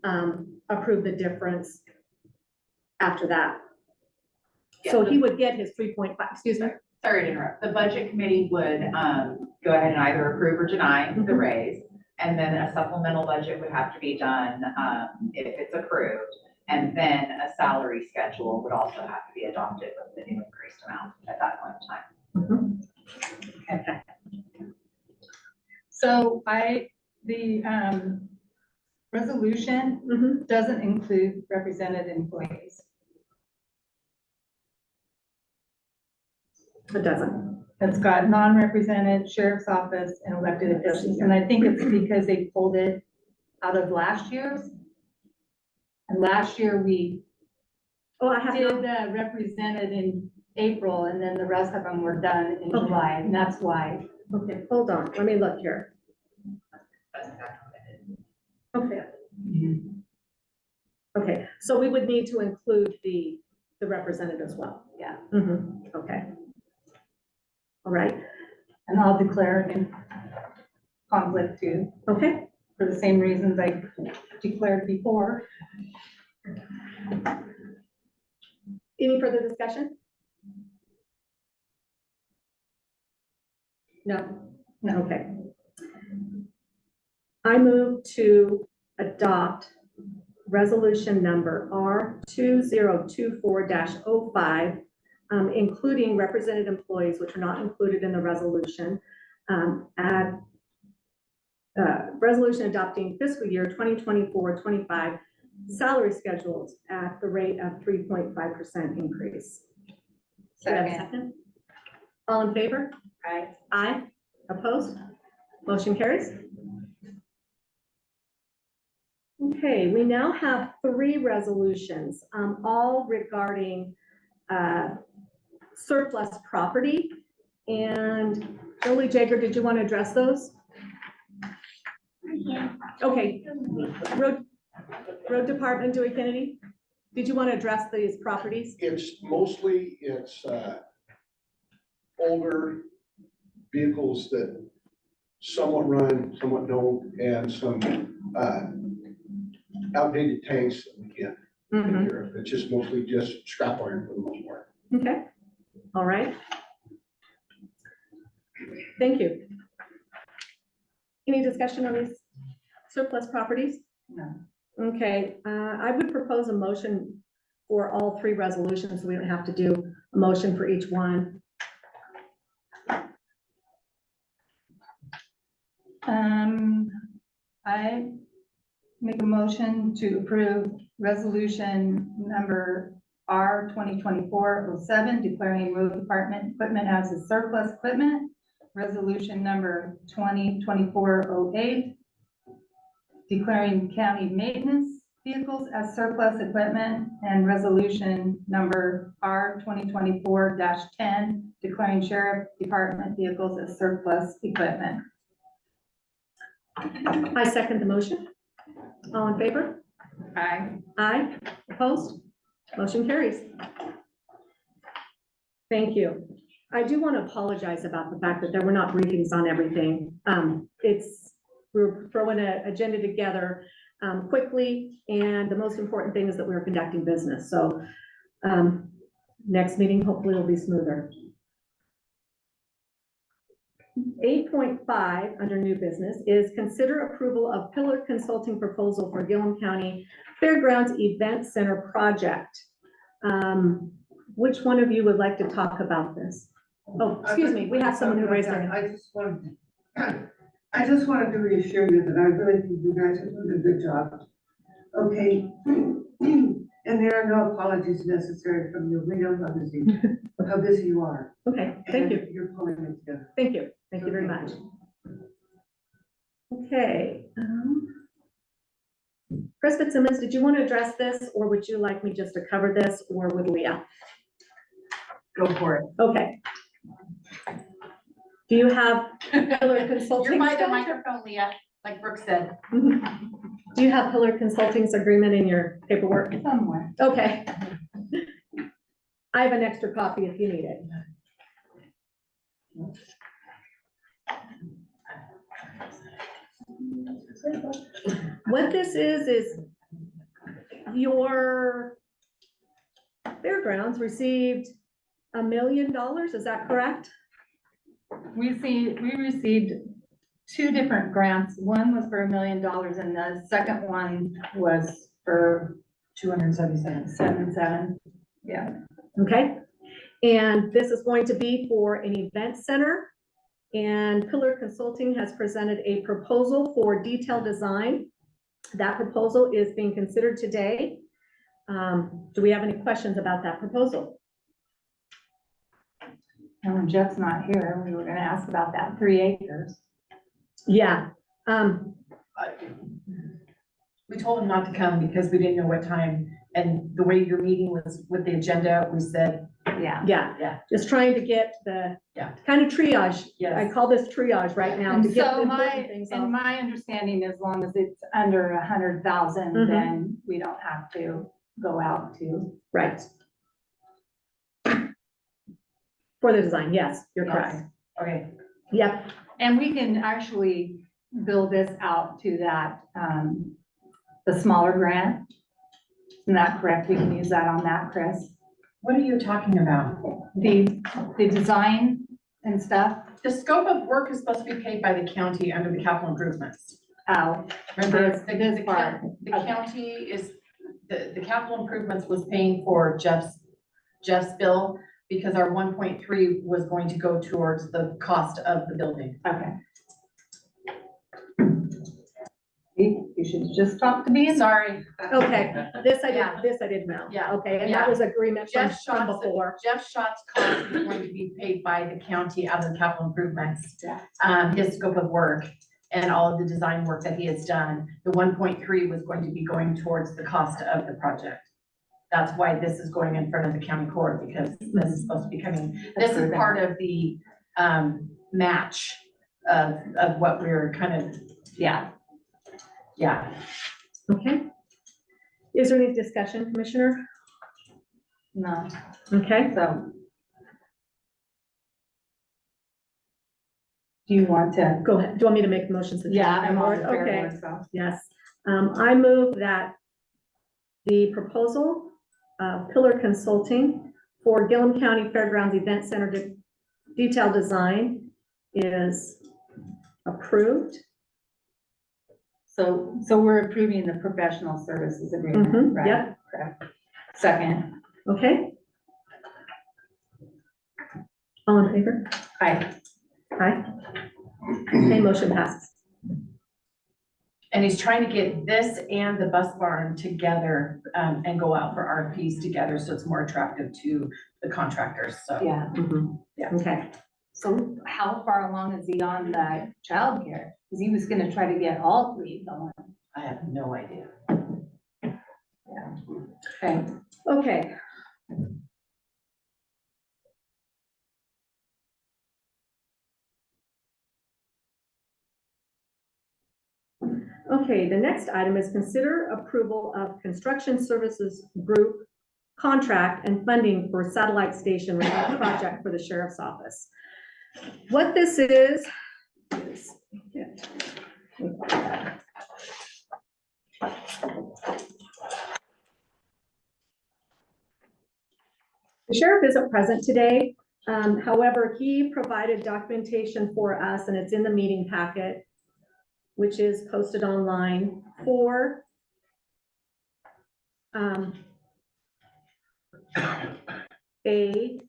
approve the difference after that. So he would get his 3.5, excuse me? Sorry to interrupt. The budget committee would go ahead and either approve or deny the raise. And then a supplemental budget would have to be done if it's approved. And then a salary schedule would also have to be adopted with the new increased amount at that point in time. Okay. So the resolution doesn't include represented employees. It doesn't. It's got non-represented sheriff's office and elected officials. And I think it's because they pulled it out of last year's. And last year we I have did represented in April and then the rest of them were done in July. And that's why. Okay, hold on. Let me look here. Okay. Okay, so we would need to include the representative as well. Yeah. Okay. All right. And I'll declare it in conflict too, Okay. for the same reasons I declared before. Any further discussion? No? No, okay. I move to adopt resolution number R2024-05, including represented employees, which are not included in the resolution, resolution adopting fiscal year 2024-25 salary schedules at the rate of 3.5% increase. Do I have a second? All in favor? Aye. Aye. Opposed? Motion carries. Okay, we now have 3 resolutions, all regarding surplus property. And Julie Jager, did you want to address those? Okay. Road Department, Dewey Kennedy, did you want to address these properties? It's mostly, older vehicles that somewhat run, somewhat don't, and some outdated tanks that we can't take care of. It's just mostly just scrap iron for the most part. Okay, all right. Thank you. Any discussion on these surplus properties? No. Okay, I would propose a motion for all 3 resolutions. We don't have to do a motion for each one. I make a motion to approve resolution number R 2024-07, declaring road department equipment as a surplus equipment resolution number 2024-08, declaring county maintenance vehicles as surplus equipment, and resolution number R 2024-10, declaring sheriff department vehicles as surplus equipment. I second the motion. All in favor? Aye. Aye. Opposed? Motion carries. Thank you. I do want to apologize about the fact that there were not briefings on everything. We're throwing an agenda together quickly, and the most important thing is that we're conducting business. So next meeting hopefully will be smoother. 8.5 under new business is consider approval of Pillar Consulting proposal for Gillum County Fairgrounds Event Center project. Which one of you would like to talk about this? Oh, excuse me, we have someone who raised their hand. I just wanted to reassure you that I really think you guys are doing a good job. Okay, and there are no apologies necessary from you. We know how busy you are. Okay, thank you. And you're pulling it together. Thank you. Thank you very much. Okay. Chris Fitzsimmons, did you want to address this, or would you like me just to cover this, or would Leah? Go for it. Okay. Do you have Pillar Consulting? You're by the microphone, Leah, like Brooke said. Do you have Pillar Consulting's agreement in your paperwork? Somewhere. Okay. I have an extra copy if you need it. What this is your fairgrounds received $1 million, is that correct? We received two different grants. One was for $1 million and the second one was for 277. Yeah. Okay, and this is going to be for an event center. And Pillar Consulting has presented a proposal for detailed design. That proposal is being considered today. Do we have any questions about that proposal? And when Jeff's not here, we were gonna ask about that 3 acres. Yeah, We told him not to come because we didn't know what time, and the way your meeting was with the agenda, we said, Yeah. yeah, just trying to get the Yeah. kind of triage. I yes. call this triage right now to And get the so important things off. my understanding, as long as it's under 100,000, Mhm. then we don't have to go out to. Right. For the design, yes, you're Yes. correct. Okay, Yep, And we can actually build this out to that, the smaller grant. Isn't that correct? We can use that on that, Chris? what are you talking about? The design and stuff. The scope of work is supposed to be paid by the county under the capital improvements. Oh, Remember, This- this part. the Okay. county is, the capital improvements was paying for Jeff's bill because our 1.3 was going to go towards the cost of the building. okay. You should just talk to me. Sorry. okay, this I Yeah. didn't know. Yeah. Okay, and Yeah. that was agreement from Jeff Schott's before. cost is going to be paid by the county out of the capital improvements. Yeah. His scope of work and all of the design work that he has done, the 1.3 was going to be going towards the cost of the project. That's why this is going in front of the county court, because this is supposed to be coming, this is part of the, match of what we're kind of, yeah. Okay. Is there any discussion, Commissioner? No, Okay, so. Do you want to? go ahead. Do you want me to make motions? Yeah, I'm on the fair Okay, board, so. yes. I move that the proposal of Pillar Consulting for Gillum County Fairgrounds Event Center detailed design is approved. So we're approving the professional services agreement, Mhm, right? yep. Correct. Second, Okay? All in favor? aye. Aye. Okay, motion passes. And he's trying to get this and the bus barn together, and go out for RFPs together, so it's more attractive to the contractors, so. Yeah. Mhm. Yeah. Okay, So how far along is he on the childcare? Because he was gonna try to get all three going. I have no idea. Okay, Okay. Okay, the next item is consider approval of construction services group contract and funding for satellite station remote project for the sheriff's office. What this is the sheriff isn't present today. However, he provided documentation for us, and it's in the meeting packet, which is posted online for a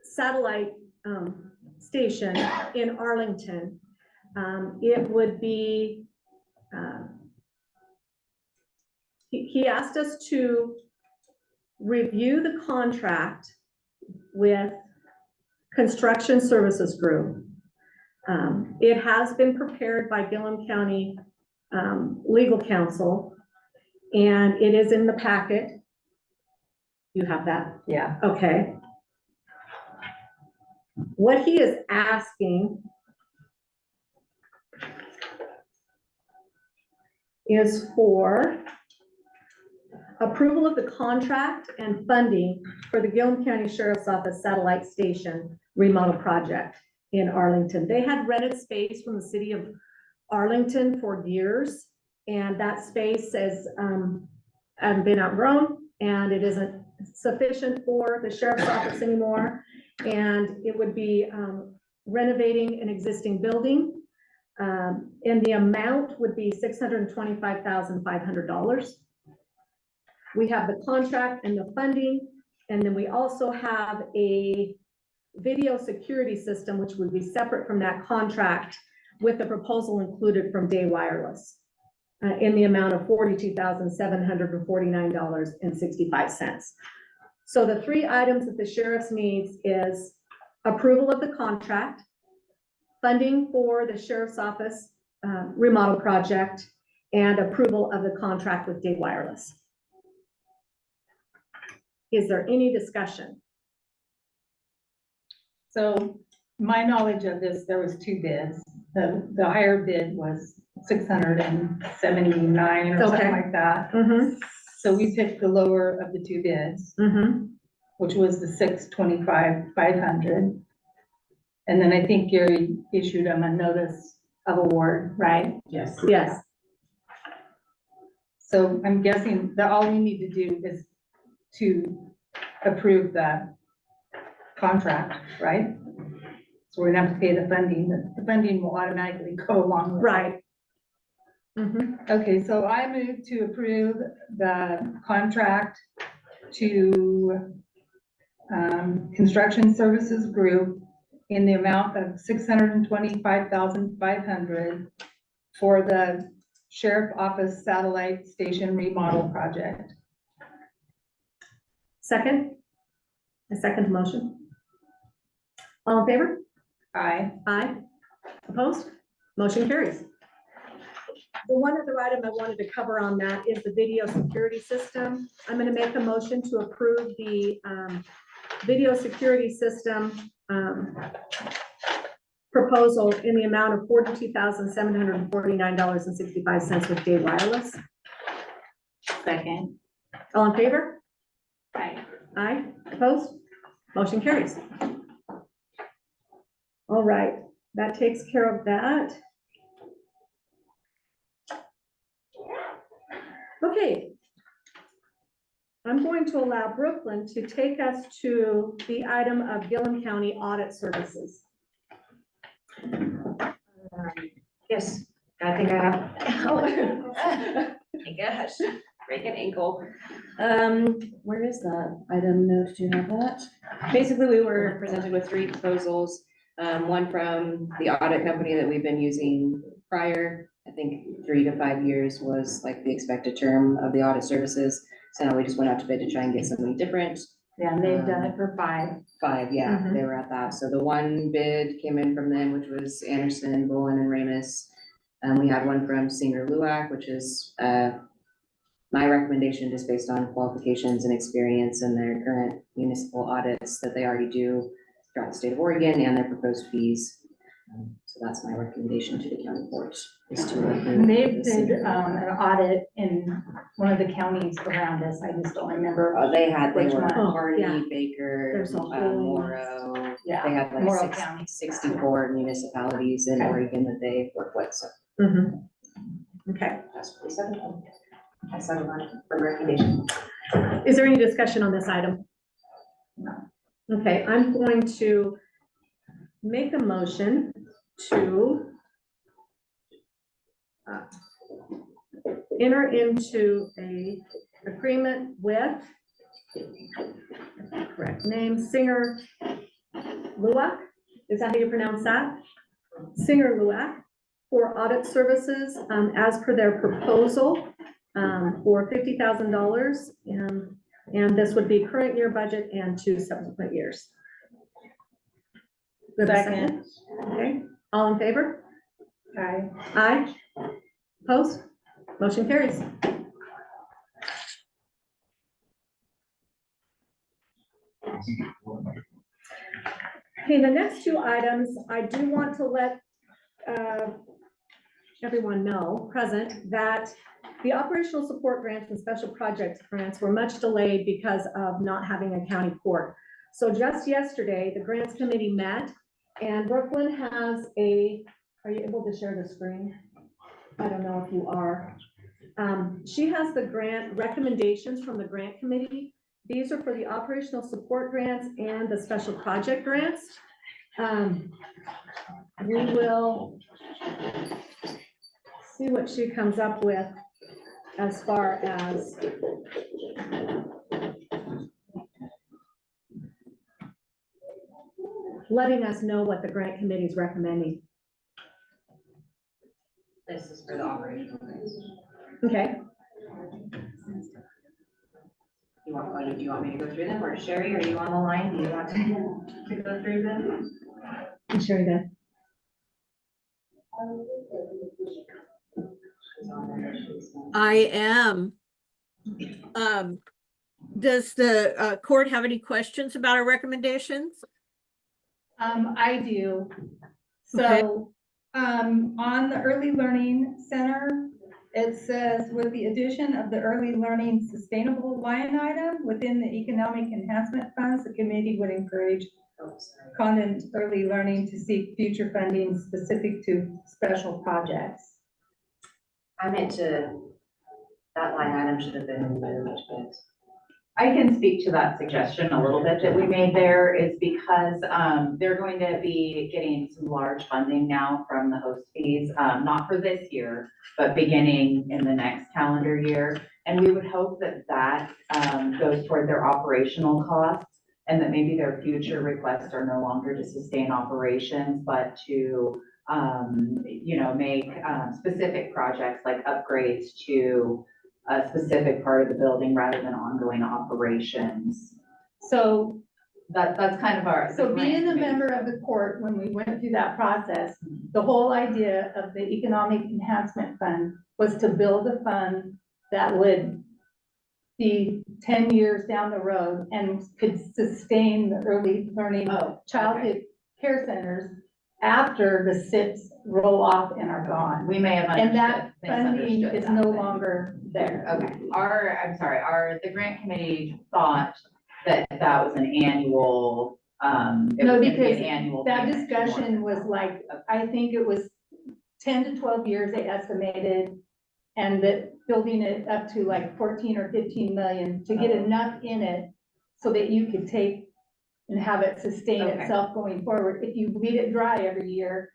satellite station in Arlington. It would be, he asked us to review the contract with Construction Services Group. It has been prepared by Gillum County Legal Counsel, and it is in the packet. You have that? yeah. Okay. What he is asking is for approval of the contract and funding for the Gillum County Sheriff's Office Satellite Station remodel project in Arlington. They had rented space from the city of Arlington for years, and that space has been outgrown, and it isn't sufficient for the sheriff's office anymore. And it would be renovating an existing building. And the amount would be $625,500. We have the contract and the funding, and then we also have a video security system, which would be separate from that contract, with the proposal included from Day Wireless in the amount of $42,749.65. So the three items that the sheriff's needs is approval of the contract, funding for the sheriff's office remodel project, and approval of the contract with Day Wireless. Is there any discussion? So my knowledge of this, there was two bids. The higher bid was 679 or something Okay. like that. Mm-hmm, So we picked the lower of the two bids, mm-hmm. which was the 625,500. And then I think Gary issued them a notice of award, right? Yes. Yes, So I'm guessing that all we need to do is to approve the contract, right? So we're gonna have to pay the funding. The funding will automatically go along with it. right. Mm-hmm. Okay, so I move to approve the contract to Construction Services Group in the amount of $625,500 for the Sheriff Office Satellite Station Remodel Project. Second? A second motion? All in favor? Aye. Aye. Opposed? Motion carries. The one other item I wanted to cover on that is the video security system. I'm gonna make a motion to approve the video security system proposal in the amount of $42,749.65 with Day Wireless. Second. All in favor? Aye. Aye. Opposed? Motion carries. All right, that takes care of that. Okay. I'm going to allow Brooklyn to take us to the item of Gillum County Audit Services. Yes, I think I have. Oh my gosh, break an ankle. Where is that? I didn't know, did you have that? Basically, we were presented with three proposals. One from the audit company that we've been using prior. I think 3 to 5 years was like the expected term of the audit services. So now we just went out to bid to try and get something different. Yeah, and they've done it for 5. 5, yeah, Mhm. they were at that. So the one bid came in from them, which was Anderson, Bolin, and Ramus. We had one from Singer Luac, which is, my recommendation just based on qualifications and experience and their current municipal audits that they already do throughout the state of Oregon and their proposed fees. So that's my recommendation to the county court, is to approve. And they the did Singer. an audit in one of the counties around us. I just don't remember. They Which were one? Oh, Harney, yeah. Baker, There's a whole- Morrow. Yeah, They have like Morrow County. 64 municipalities in Okay. Oregon that they work with, so Mhm. Okay. that's what we settled on. I settled on for recommendation. Is there any discussion on this item? No. Okay, I'm going to make a motion to enter into a agreement with, correct name, Singer Luac, is that how you pronounce that? Singer Luac for audit services, as per their proposal, for $50,000, and this would be current year budget and 2 subsequent years. Do we have a Second. Okay, all in favor? Aye. Aye. Opposed? Motion carries. Okay, the next 2 items, I do want to let everyone know, present, that the operational support grants and special project grants were much delayed because of not having a county court. So just yesterday, the grants committee met, and Brooklyn has are you able to share the screen? I don't know if you are. She has the grant recommendations from the grant committee. These are for the operational support grants and the special project grants. We will see what she comes up with as far as letting us know what the grant committee is recommending. This is for the operational grants. Okay, Do you want me to go through them, or Sherry, are you on the line? Do you want to go through them? I'm sure that. I am. Does the court have any questions about our recommendations? I do. Okay. So, on the Early Learning Center, it says, with the addition of the Early Learning Sustainable line item within the Economic Enhancement Funds, the committee would encourage Condon Early Learning to seek future funding specific to special projects. I meant that line item should have been moved, but. I can speak to that suggestion a little bit that we made there, is because they're going to be getting some large funding now from the host fees, not for this year, but beginning in the next calendar year. And we would hope that that goes toward their operational costs, and that maybe their future requests are no longer to sustain operations, but to make specific projects like upgrades to a specific part of the building rather than ongoing operations. So, That's kind of our. so being a grant committee. member of the court, when we went through that process, the whole idea of the Economic Enhancement Fund was to build a fund that would be 10 years down the road and could sustain the early learning childhood care centers after the SIPs roll off and are gone. We may have And that misunderstood funding is that no then. longer there. Okay, the grant committee thought that that was an annual, it No, was gonna be an because annual that payment. discussion was like, I think it was 10 to 12 years they estimated, and that building it up to like 14 or 15 million to get enough in it so that you could take and have it sustain Okay. itself going forward. If you bleed it dry every year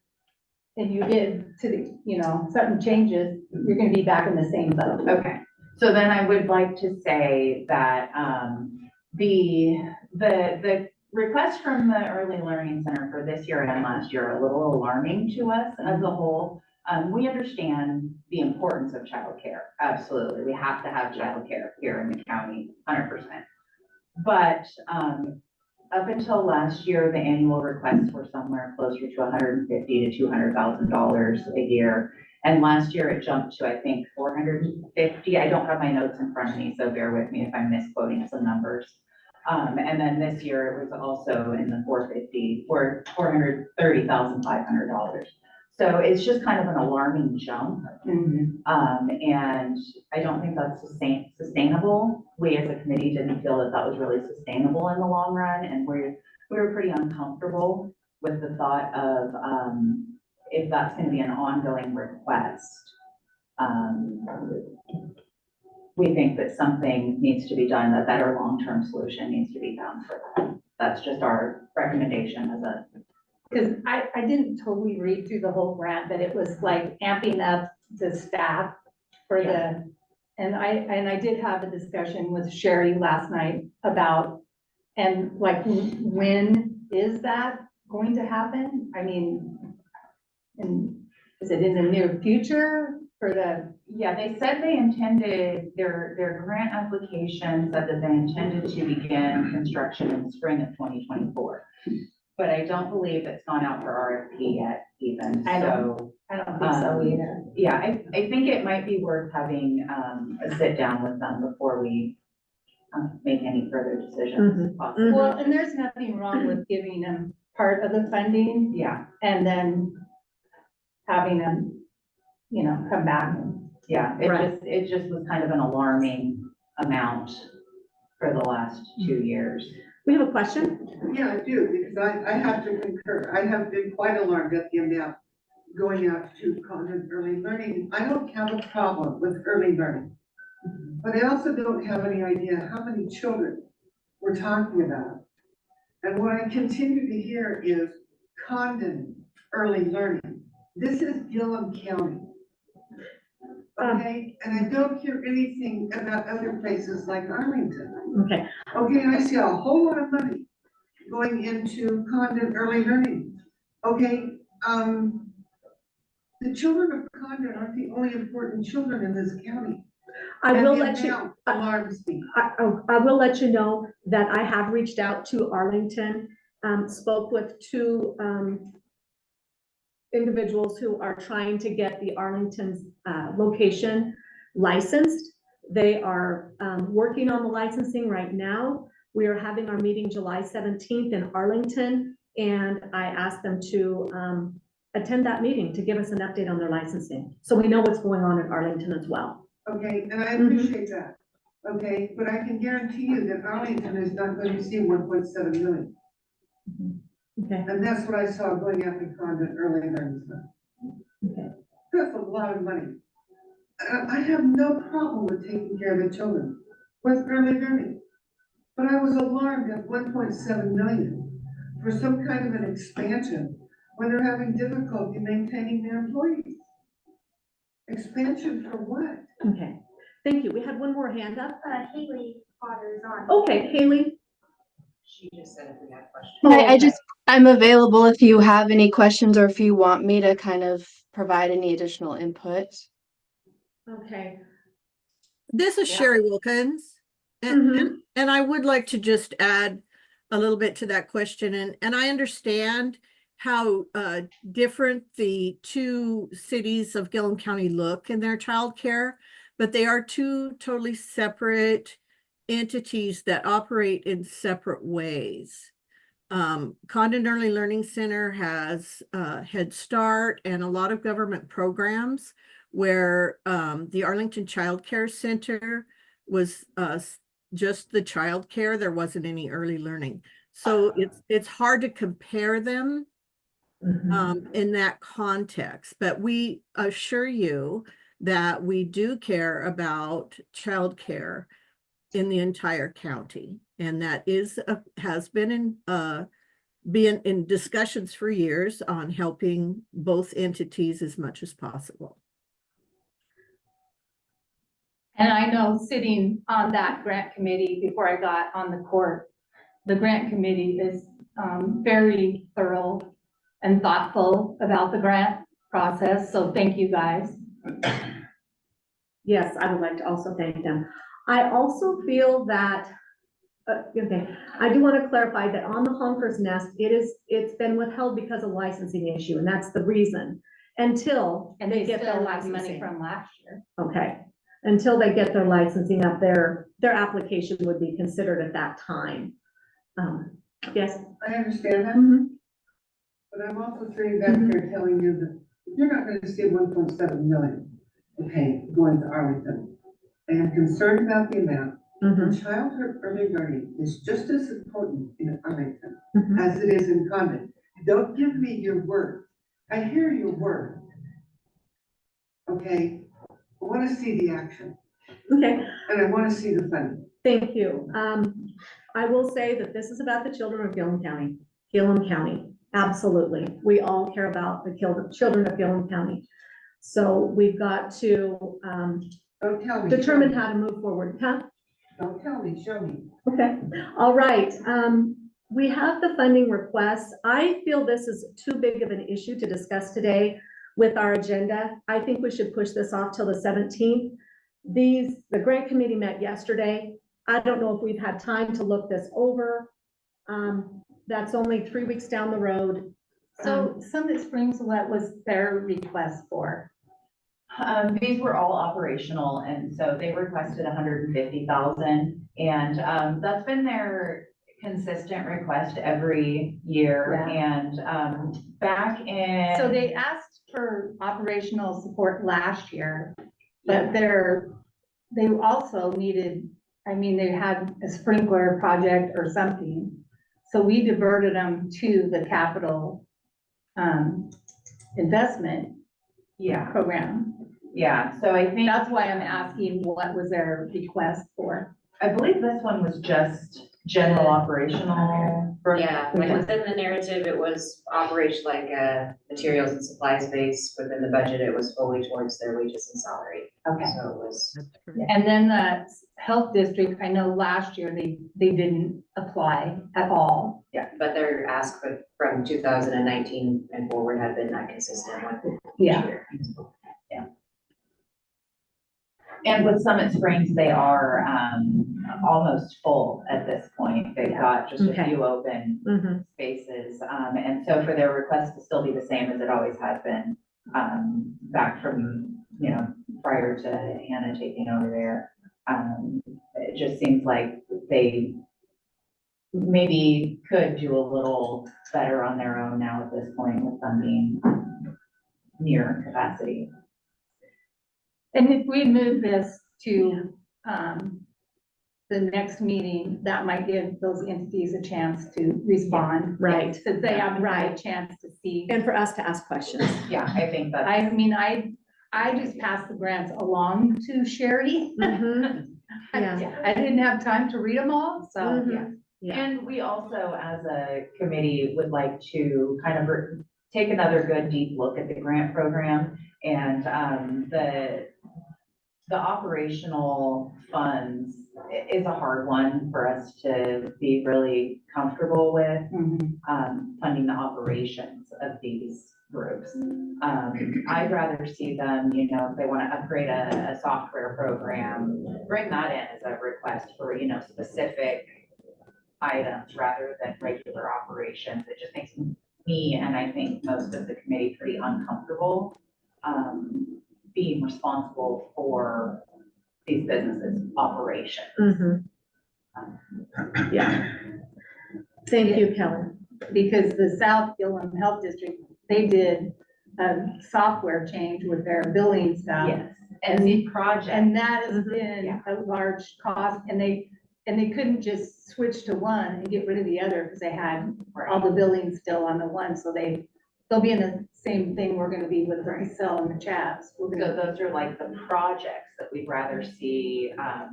and you did to the, something changes, you're gonna be back in the same boat. Okay, so then I would like to say that, the request from the Early Learning Center for this year and last year are a little alarming to us as a whole. We understand the importance of childcare, absolutely, we have to have childcare here in the county, 100%. But, up until last year, the annual requests were somewhere closer to $150,000 to $200,000 a year. And last year it jumped to, I think, 450. I don't have my notes in front of me, so bear with me if I'm misquoting some numbers. And then this year it was also in the $430,500. So it's just kind of an alarming jump. And I don't think that's sustainable. We as a committee didn't feel that that was really sustainable in the long run, and we were pretty uncomfortable with the thought of, if that's gonna be an ongoing request. We think that something needs to be done, a better long-term solution needs to be found for that. That's just our recommendation as a. Because I didn't totally read through the whole grant, but it was like amping up the staff for the, and I did have a discussion with Sherry last night about, and like, when is that going to happen? I mean, and is it in the near future for the? Yeah, they said they intended, their grant application said that they intended to begin construction in the spring of 2024. But I don't believe it's gone out for RFP yet even, I don't so. think so either. Yeah, I think it might be worth having, a sit down with them before we, make any further decisions. possibly. Well, and there's nothing wrong with giving them part of the funding Yeah, and then having them, you know, come back. yeah, Right. it just was kind of an alarming amount for the last 2 years. We have a question? Yeah, I do, because I have to concur. I have been quite alarmed at the amount going out to content early learning. I don't have a problem with early learning. But I also don't have any idea how many children we're talking about. And what I continue to hear is Condon early learning. This is Gillum County. Okay, and I don't hear anything about other places like Arlington. Okay, Okay, and I see a whole lot of money going into Condon early learning. Okay, the children of Condon aren't the only important children in this county. I will And the let you, amount alarms me. I will let you know that I have reached out to Arlington, spoke with two individuals who are trying to get the Arlington's location licensed. They are working on the licensing right now. We are having our meeting July 17th in Arlington, and I asked them to attend that meeting to give us an update on their licensing. So we know what's going on in Arlington as well. Okay, and I appreciate that. Okay, but I can guarantee you that Arlington is not going to see 1.7 million. Okay. And that's what I saw going after Condon early learning stuff. Okay. That's a lot of money. I have no problem with taking care of the children with early learning. But I was alarmed at 1.7 million for some kind of an expansion when they're having difficulty maintaining their employees. Expansion for what? Okay, thank you. We had one more hand up. Haley Potter's on. Okay, Haley. She just said if we had questions. Oh, I'm available if you have any questions or if you want me to kind of provide any additional input. okay. This is Yeah. Sherry Wilkins. And I would like to just add a little bit to that question. And I understand how different the two cities of Gillum County look in their childcare, but they are two totally separate entities that operate in separate ways. Condon Early Learning Center has Head Start and a lot of government programs where the Arlington Child Care Center was just the child care. There wasn't any early learning. So it's hard to compare them in that context, but we assure you that we do care about childcare in the entire county, and that has been in discussions for years on helping both entities as much as possible. And I know sitting on that grant committee before I got on the court, the grant committee is very thorough and thoughtful about the grant process. So thank you guys. Yes, I would like to also thank them. I also feel that Okay, I do want to clarify that on the Honker's Nest, it's been withheld because of licensing issue, and that's the reason. Until And they they get their still have money licensing. from last year. Okay, until they get their licensing up there, their application would be considered at that time. Yes? I understand that, Mhm. but I'm also sitting back here telling you that you're not gonna see 1.7 million, okay, going to Arlington. I am concerned about the amount. Mhm. Childhood early learning is just as important in Arlington Mhm. as it is in Condon. Don't give me your word. I hear your word. Okay, I wanna see the action, Okay, and I wanna see the funding. thank you. I will say that this is about the children of Gillum County. Gillum County, absolutely. We all care about the children of Gillum County. So we've got to, Don't tell me. determine show me. how to move forward, huh? Don't tell me, show me. Okay, all right. We have the funding requests. I feel this is too big of an issue to discuss today with our agenda. I think we should push this off till the 17th. The grant committee met yesterday. I don't know if we've had time to look this over. That's only 3 weeks down the road. So Summit Springs, what was their request for? These were all operational, and so they requested 150,000, and, that's been their consistent request every year, Yeah. and, back in. So they asked for operational support last year, but they also needed, they had a sprinkler project or something. So we diverted them to the capital, investment Yeah, program. yeah, so I think. That's why I'm asking what was their request for? I believe this one was just general operational. Yeah, like within the narrative, it was operation like materials and supplies base. Within the budget, it was fully towards their wages and salary. Okay. So it was, And then the health district, I know last year they didn't apply at all. yeah, but their ask from 2019 and forward had been that consistent one. Yeah. And with Summit Springs, they are, almost full at this point. They've got just a Okay. few open Mhm. spaces. And so for their request to still be the same as it always has been, back from, prior to Hannah taking over there, it just seems like they maybe could do a little better on their own now at this point with them being near capacity. And if we move this to, the next meeting, that might give those entities a chance to respond. Right. Since they haven't had a Right. chance to see. And for us to ask questions. Yeah, I think that's. I just passed the grants along to Sherry. Mhm. Yeah. I didn't have time to read them all, so, Mhm. yeah. Yeah. And we also, as a committee, would like to kind of take another good deep look at the grant program and, the operational funds is a hard one for us to be really comfortable with, funding the operations of these groups. I'd rather see them, if they want to upgrade a software program, bring that in as a request for, specific items rather than regular operations. It just makes me, and I think most of the committee, pretty uncomfortable, being responsible for these businesses' operations. Mhm. Yeah. Thank you, Kelly. Because the South Gillum Health District, they did a software change with their billing stuff. Yes, and the project. And that has Mhm. been a large cost, and they couldn't just switch to one and get rid of the other, because they had all the billing still on the one, so they'll be in the same thing we're gonna be with the Excel and the chats. So those are like the projects that we'd rather see, I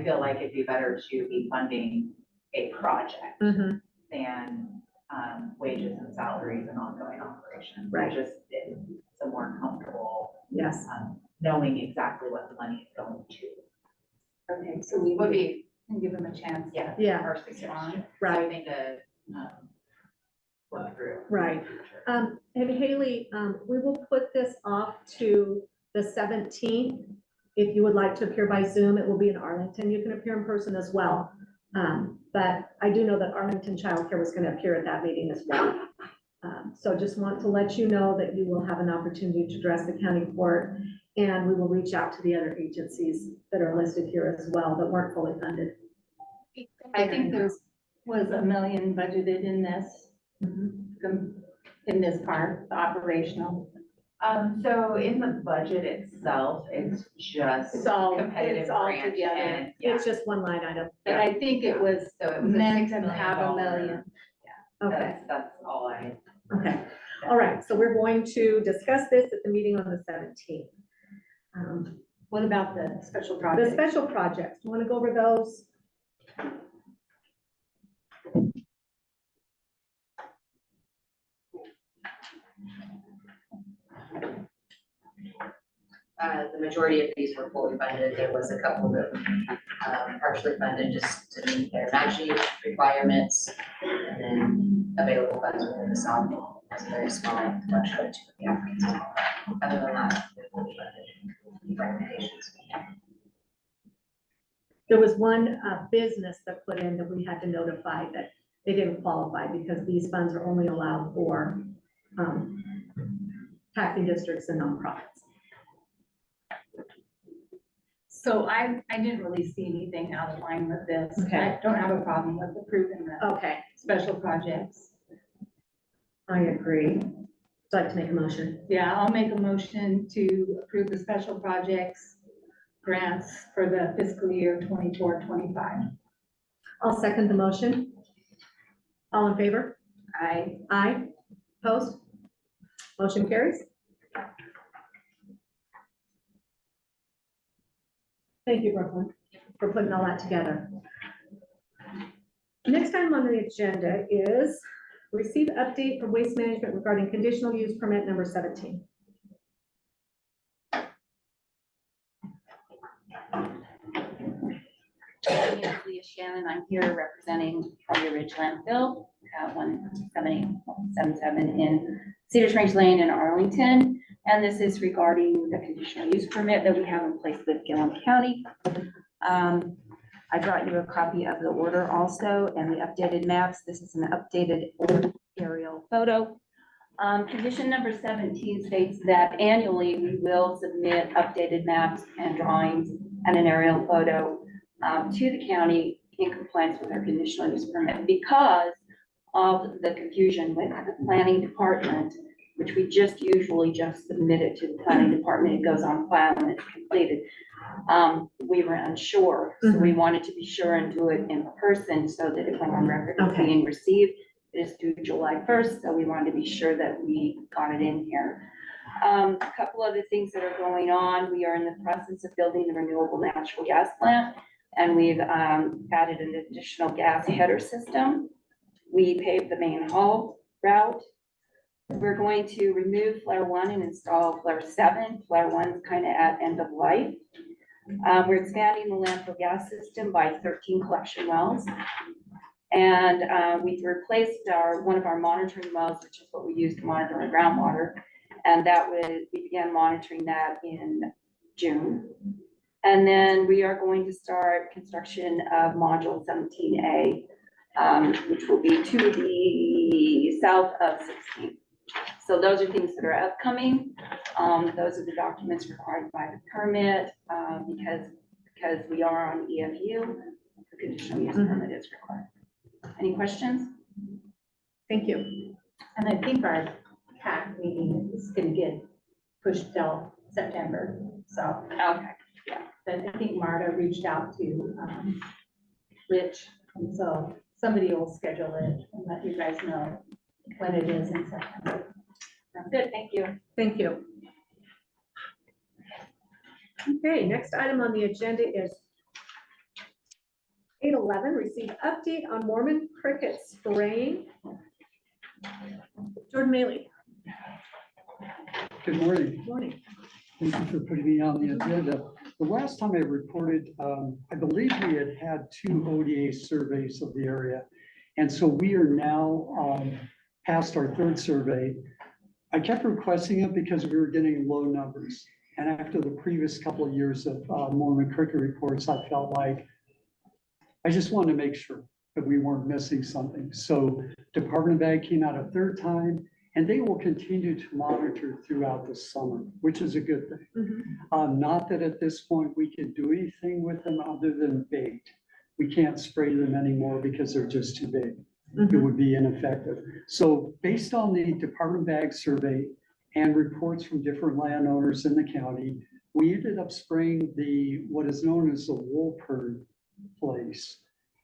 feel like it'd be better to be funding a project Mhm. than, wages and salaries and ongoing operations. Right. It's a more comfortable, Yes. knowing exactly what the money is going to. Okay, so we Would be, can give them a chance. yeah. Yeah. Our suggestion, Right. something to, work through. Right. And Haley, we will put this off to the 17th. If you would like to appear by Zoom, it will be in Arlington. You can appear in person as well. But I do know that Arlington Child Care was gonna appear at that meeting as well. So just want to let you know that you will have an opportunity to address the county court, and we will reach out to the other agencies that are listed here as well that weren't fully funded. I think there was $1 million budgeted in this, in this part, the operational. So in the budget itself, it's just It's all competitive grant together. and, yeah. It's just one line item. But I think it was So it was a meant $6 to have $1 million. million. Okay, That's all I. okay. All right, so we're going to discuss this at the meeting on the 17th. What about the special The project? special projects, you want to go over those? The majority of these were fully funded. There was a couple that partially funded just to meet their matching requirements. And then available funds within the sum was very small, much of it to the applicants. Other than that, they're fully funded recommendations. There was one business that put in that we had to notify that they didn't qualify because these funds are only allowed for taxing districts and nonprofits. So I didn't really see anything out of line with this. Okay. I don't have a problem with approving the Okay, special projects. I agree. Would you like to make a motion? Yeah, I'll make a motion to approve the special projects grants for the fiscal year 24-25. I'll second the motion. All in favor? I, Aye. Opposed? Motion carries. Thank you, Brooklyn, for putting all that together. Next item on the agenda is receive update from Waste Management regarding conditional use permit number 17. My name is Leah Shannon. I'm here representing Columbia Ridge Landfill at 17877 in Cedar Springs Lane in Arlington. And this is regarding the conditional use permit that we have in place with Gillum County. I brought you a copy of the order also and the updated maps. This is an updated aerial photo. Condition number 17 states that annually we will submit updated maps and drawings and an aerial photo to the county in compliance with our conditional use permit because of the confusion with the planning department, which we usually just submit it to the planning department. It goes on file and it's completed. We were unsure, so we wanted to be sure and do it in person so that it went on record as Okay. being received. It is due July 1st, so we wanted to be sure that we got it in here. A couple other things that are going on. We are in the process of building a renewable natural gas plant, and we've added an additional gas header system. We paved the main haul route. We're going to remove flare 1 and install flare 7. Flare 1 is kind of at end of life. We're expanding the landfill gas system by 13 collection wells. And we've replaced one of our monitoring wells, which is what we use to monitor our groundwater. And we began monitoring that in June. And then we are going to start construction of module 17A, which will be to the south of 16. So those are things that are upcoming. Those are the documents required by the permit, because we are on EFU, the conditional use permit is required. Any questions? Thank you. and I think our CAC meeting is gonna get pushed till September, so. Okay. But I think Marta reached out to, Rich, and so somebody will schedule it and let you guys know when it is in September. Sounds good, thank you. Thank you. Okay, next item on the agenda is 811, receive update on Mormon cricket spraying. Jordan Maley. Good morning. Morning. Thank you for putting me on the agenda. The last time I reported, I believe we had had 2 ODA surveys of the area. And so we are now past our 3rd survey. I kept requesting it because we were getting low numbers. And after the previous couple of years of Mormon cricket reports, I felt like I just wanted to make sure that we weren't missing something. So Department of Ag came out a third time, and they will continue to monitor throughout the summer, which is a good thing. Not that at this point we can do anything with them other than bait. We can't spray them anymore because they're just too big. It would be ineffective. So based on the Department of Ag survey and reports from different landowners in the county, we ended up spraying what is known as the Wolperd place.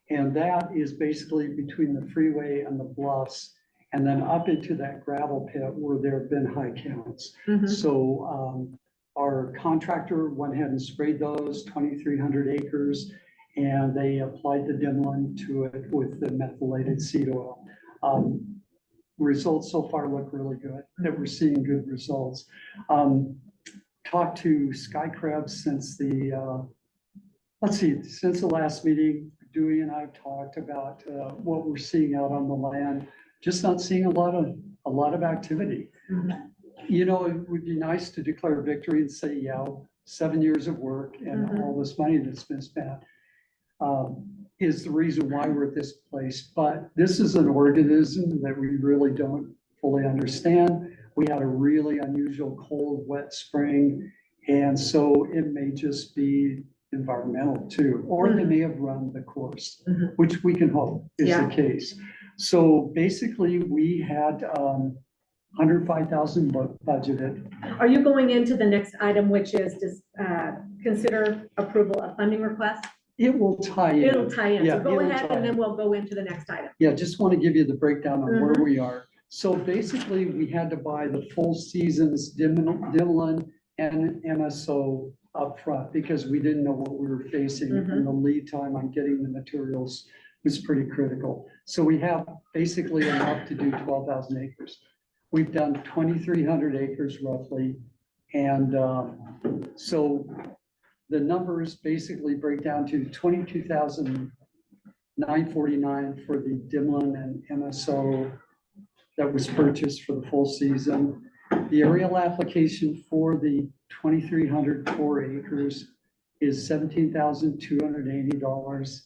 And that is basically between the freeway and the bluffs, and then up into that gravel pit where there have been high counts. So our contractor went ahead and sprayed those 2,300 acres, and they applied the Dimlin to it with the methylated seed oil. Results so far look really good, that we're seeing good results. Talked to Sky Crabs since the, since the last meeting. Dewey and I have talked about what we're seeing out on the land, just not seeing a lot of activity. You know, it would be nice to declare victory and say, yeah, 7 years of work and all this money that's been spent is the reason why we're at this place. But this is an organism that we really don't fully understand. We had a really unusual cold, wet spring, and so it may just be environmental too, or they may have run the course, which we can hope is the case. So basically, we had 105,000 budgeted. Are you going into the next item, which is just consider approval of funding request? It will tie in. It'll tie in. Yeah, So go it'll ahead tie and then in. we'll go into the next item. Yeah, just want to give you the breakdown on where we are. So basically, we had to buy the full season's Dimlin and MSO upfront because we didn't know what we were facing, and the lead time on getting the materials was pretty critical. So we have basically enough to do 12,000 acres. We've done 2,300 acres roughly. And so the numbers basically break down to 22,949 for the Dimlin and MSO that was purchased for the full season. The aerial application for the 2,304 acres is $17,280.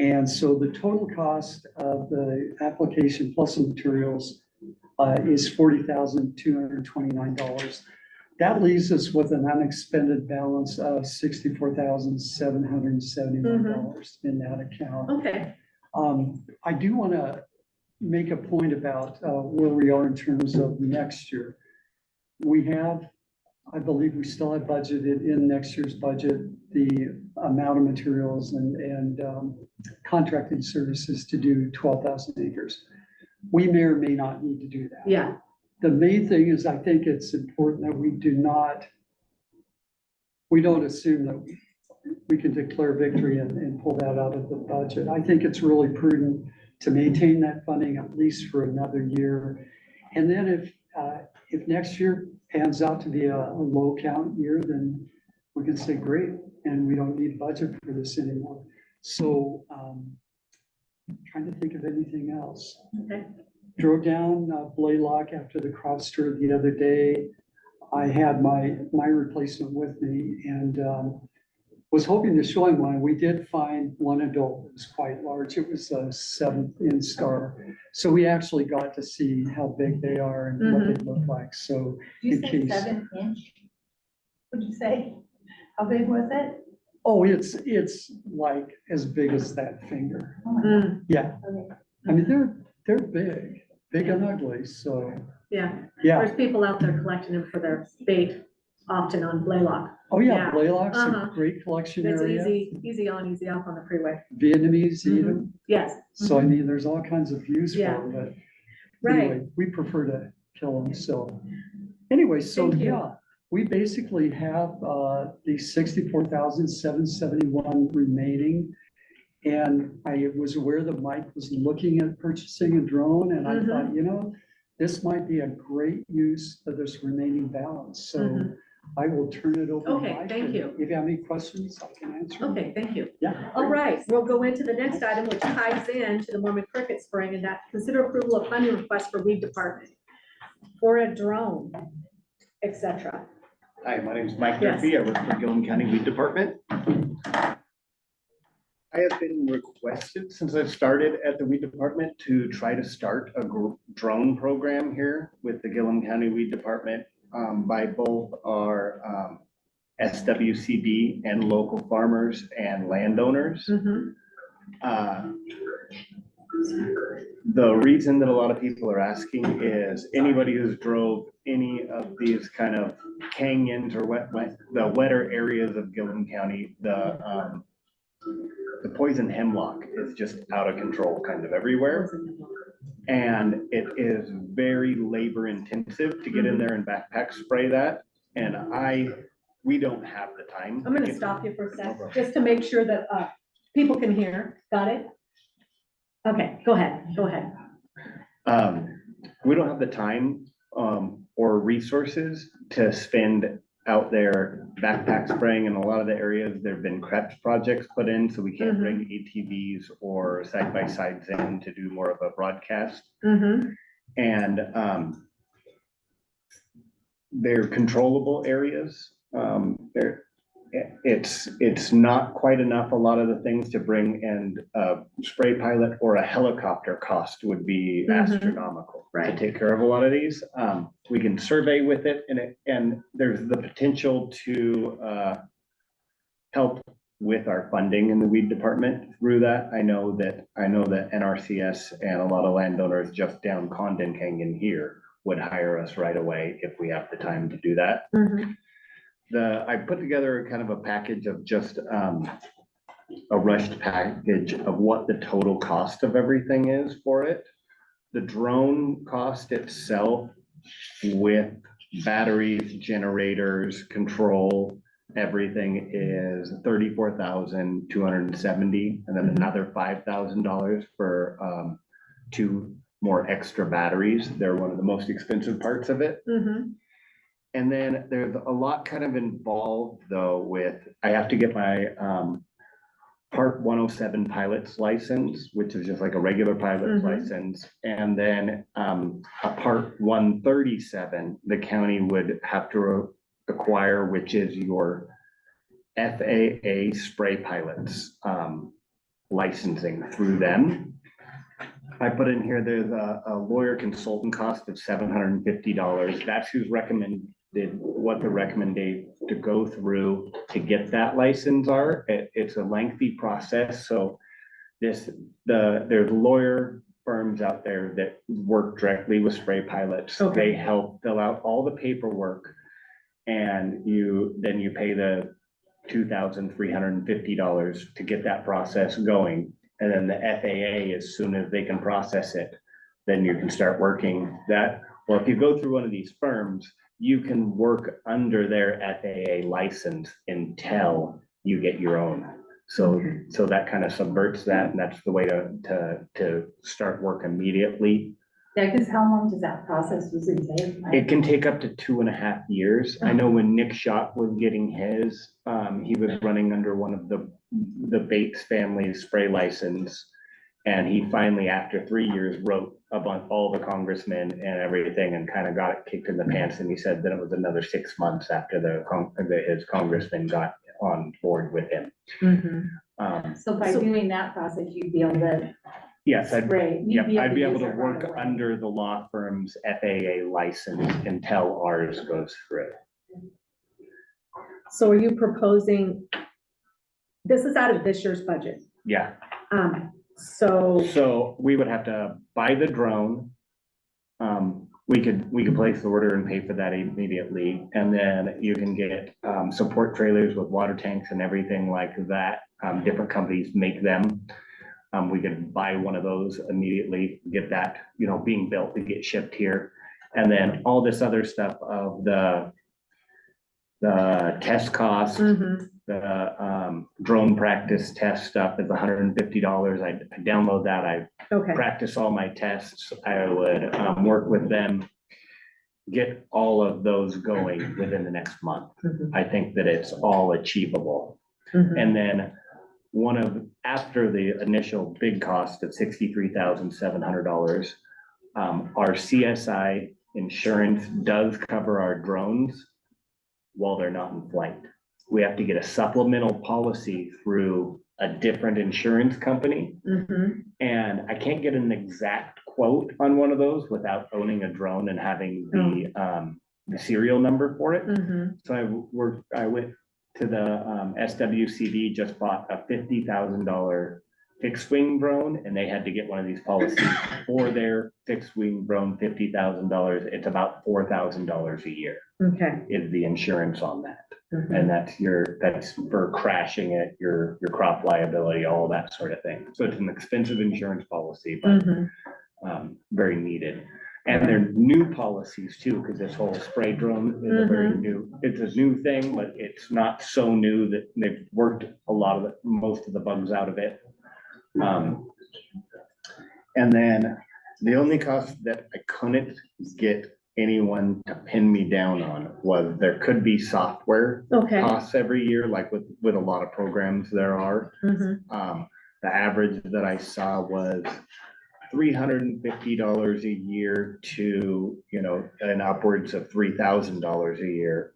And so the total cost of the application plus the materials is $40,229. That leaves us with an unexpended balance of $64,771 in that account. Okay. I do want to make a point about where we are in terms of next year. We have, I believe we still have budgeted in next year's budget the amount of materials and contracting services to do 12,000 acres. We may or may not need to do that. Yeah. The main thing is I think it's important that we don't assume that we can declare victory and pull that out of the budget. I think it's really prudent to maintain that funding at least for another year. And then if next year pans out to be a low count year, then we can say, great, and we don't need budget for this anymore. So trying to think of anything else. Okay. Drove down Blaylock after the crop stir the other day. I had my replacement with me and was hoping to show him one. We did find one adult that was quite large. It was a 7th instar. So we actually got to see how big they are and what they look like. So Did you in say case- 7 inch? What'd you say? How big was it? Oh, it's like as big as that finger. Mm. Yeah. Okay. I mean, they're big and ugly. So Yeah. yeah. There's people out there collecting them for their bait often on Blaylock. Oh, yeah, Yeah. Blaylock's a Uh-huh. great collection It's area. easy on, easy off on the freeway. Vietnamese eat them. Yes. So I mean, there's all kinds of views for Yeah. them, but Right. anyway, we prefer to kill them. So anyway, so Thank you. yeah, we basically have the 64,771 remaining. And I was aware that Mike was looking at purchasing a drone and I thought, you know, this might be a great use of this remaining balance. So I will turn it over to Okay, Mike. thank and you. If you have any questions, I can answer. them. Okay, thank you. Yeah. All right, we'll go into the next item, which ties in to the Mormon cricket spraying, and that consider approval of funding request for weed department for a drone, etc. Hi, my name is Mike Yes. Murphy. I work for Gillum County Weed Department. I have been requested since I've started at the weed department to try to start a drone program here with the Gillum County Weed Department by both our SWCB and local farmers and landowners. The reason that a lot of people are asking is anybody who's drove any of these kind of canyons or the wetter areas of Gillum County, the poison hemlock is just out of control kind of everywhere. And it is very labor intensive to get in there and backpack spray that. And we don't have the time. I'm gonna stop you for a sec, just to make sure that people can hear. Got it? Okay, go ahead. We don't have the time or resources to spend out there backpack spraying. In a lot of the areas, there've been CREPS projects put in, so we can't bring ATVs or side-by-sides in to do more of a broadcast. And they're controllable areas. It's not quite enough. A lot of the things to bring, and a spray pilot or a helicopter cost would be astronomical to take care of a lot of these. We can survey with it, and there's the potential to help with our funding in the weed department through that. I know that NRCS and a lot of landowners just down Condon Canyon here would hire us right away if we have the time to do that. I put together kind of a package of just a rushed package of what the total cost of everything is for it. The drone cost itself with batteries, generators, control, everything is $34,270, and then another $5,000 for 2 more extra batteries. They're one of the most expensive parts of it. And then there's a lot kind of involved though with, I have to get my Part 107 pilot's license, which is just like a regular pilot's license. And then a Part 137, the county would have to acquire, which is your FAA spray pilots licensing through them. I put in here, there's a lawyer consultant cost of $750. That's who's recommended, what the recommendation to go through to get that license are. It's a lengthy process. So there's lawyer firms out there that work directly with spray pilots. They help fill out all the paperwork, and then you pay the $2,350 to get that process going. And then the FAA, as soon as they can process it, then you can start working that. Or if you go through one of these firms, you can work under their FAA license until you get your own. So that kind of subverts that, and that's the way to start work immediately. Yeah, because how long does that process usually take? It can take up to 2.5 years. I know when Nick Schott was getting his, he was running under one of the Bates family spray license. And he finally, after 3 years, wrote about all the congressmen and everything and kind of got it kicked in the pants. And he said that it was another 6 months after his congressman got on board with him. So by doing that process, you'd be able to. Yes, I'd be able to use it work right away. under the law firm's FAA license until ours goes through. So are you proposing, this is out of this year's budget? Yeah. So we would have to buy the drone. We could place the order and pay for that immediately. And then you can get support trailers with water tanks and everything like that. Different companies make them. We could buy one of those immediately, get that, being built to get shipped here. And then all this other stuff of the test cost, the drone practice test stuff is $150. I download that. I practice all my tests. I would work with them, get all of those going within the next month. I think that it's all achievable. And then after the initial big cost of $63,700, our CSI insurance does cover our drones while they're not in flight. We have to get a supplemental policy through a different insurance company. Mhm. And I can't get an exact quote on one of those without owning a drone and having the serial number for it. Mhm. So I went to the SWCD, just bought a $50,000 fixed wing drone, and they had to get one of these policies for their fixed wing drone, $50,000. It's about $4,000 a year Okay. is the insurance on that. Mhm. And that's for crashing it, your crop liability, all that sort of thing. So it's an expensive insurance policy, but Mhm. very needed. And they're new policies too, because this whole spray drone is a very it's a new thing, but it's not so new that they've worked most of the bugs out of it. And then the only cost that I couldn't get anyone to pin me down on was there could be software Okay. costs every year, like with a lot of programs there are. Mhm. The average that I saw was $350 a year to, and upwards of $3,000 a year.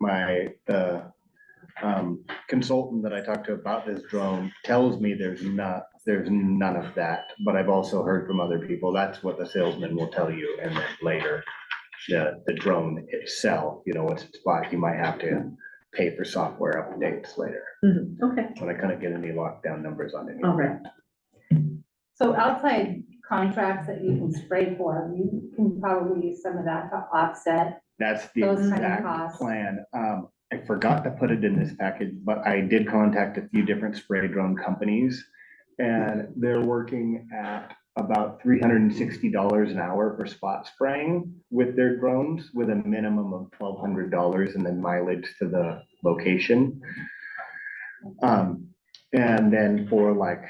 The consultant that I talked to about this drone tells me there's none of that, but I've also heard from other people, that's what the salesman will tell you. And then later, the drone itself, once it's bought, you might have to pay for software updates later. Okay. But I couldn't get any lockdown numbers on it. All right. So outside contracts that you can spray for, you can probably use some of that to offset. That's the Those kind of exact costs. plan. I forgot to put it in this package, but I did contact a few different spray drone companies. And they're working at about $360 an hour for spot spraying with their drones, with a minimum of $1,200 and then mileage to the location. And then for like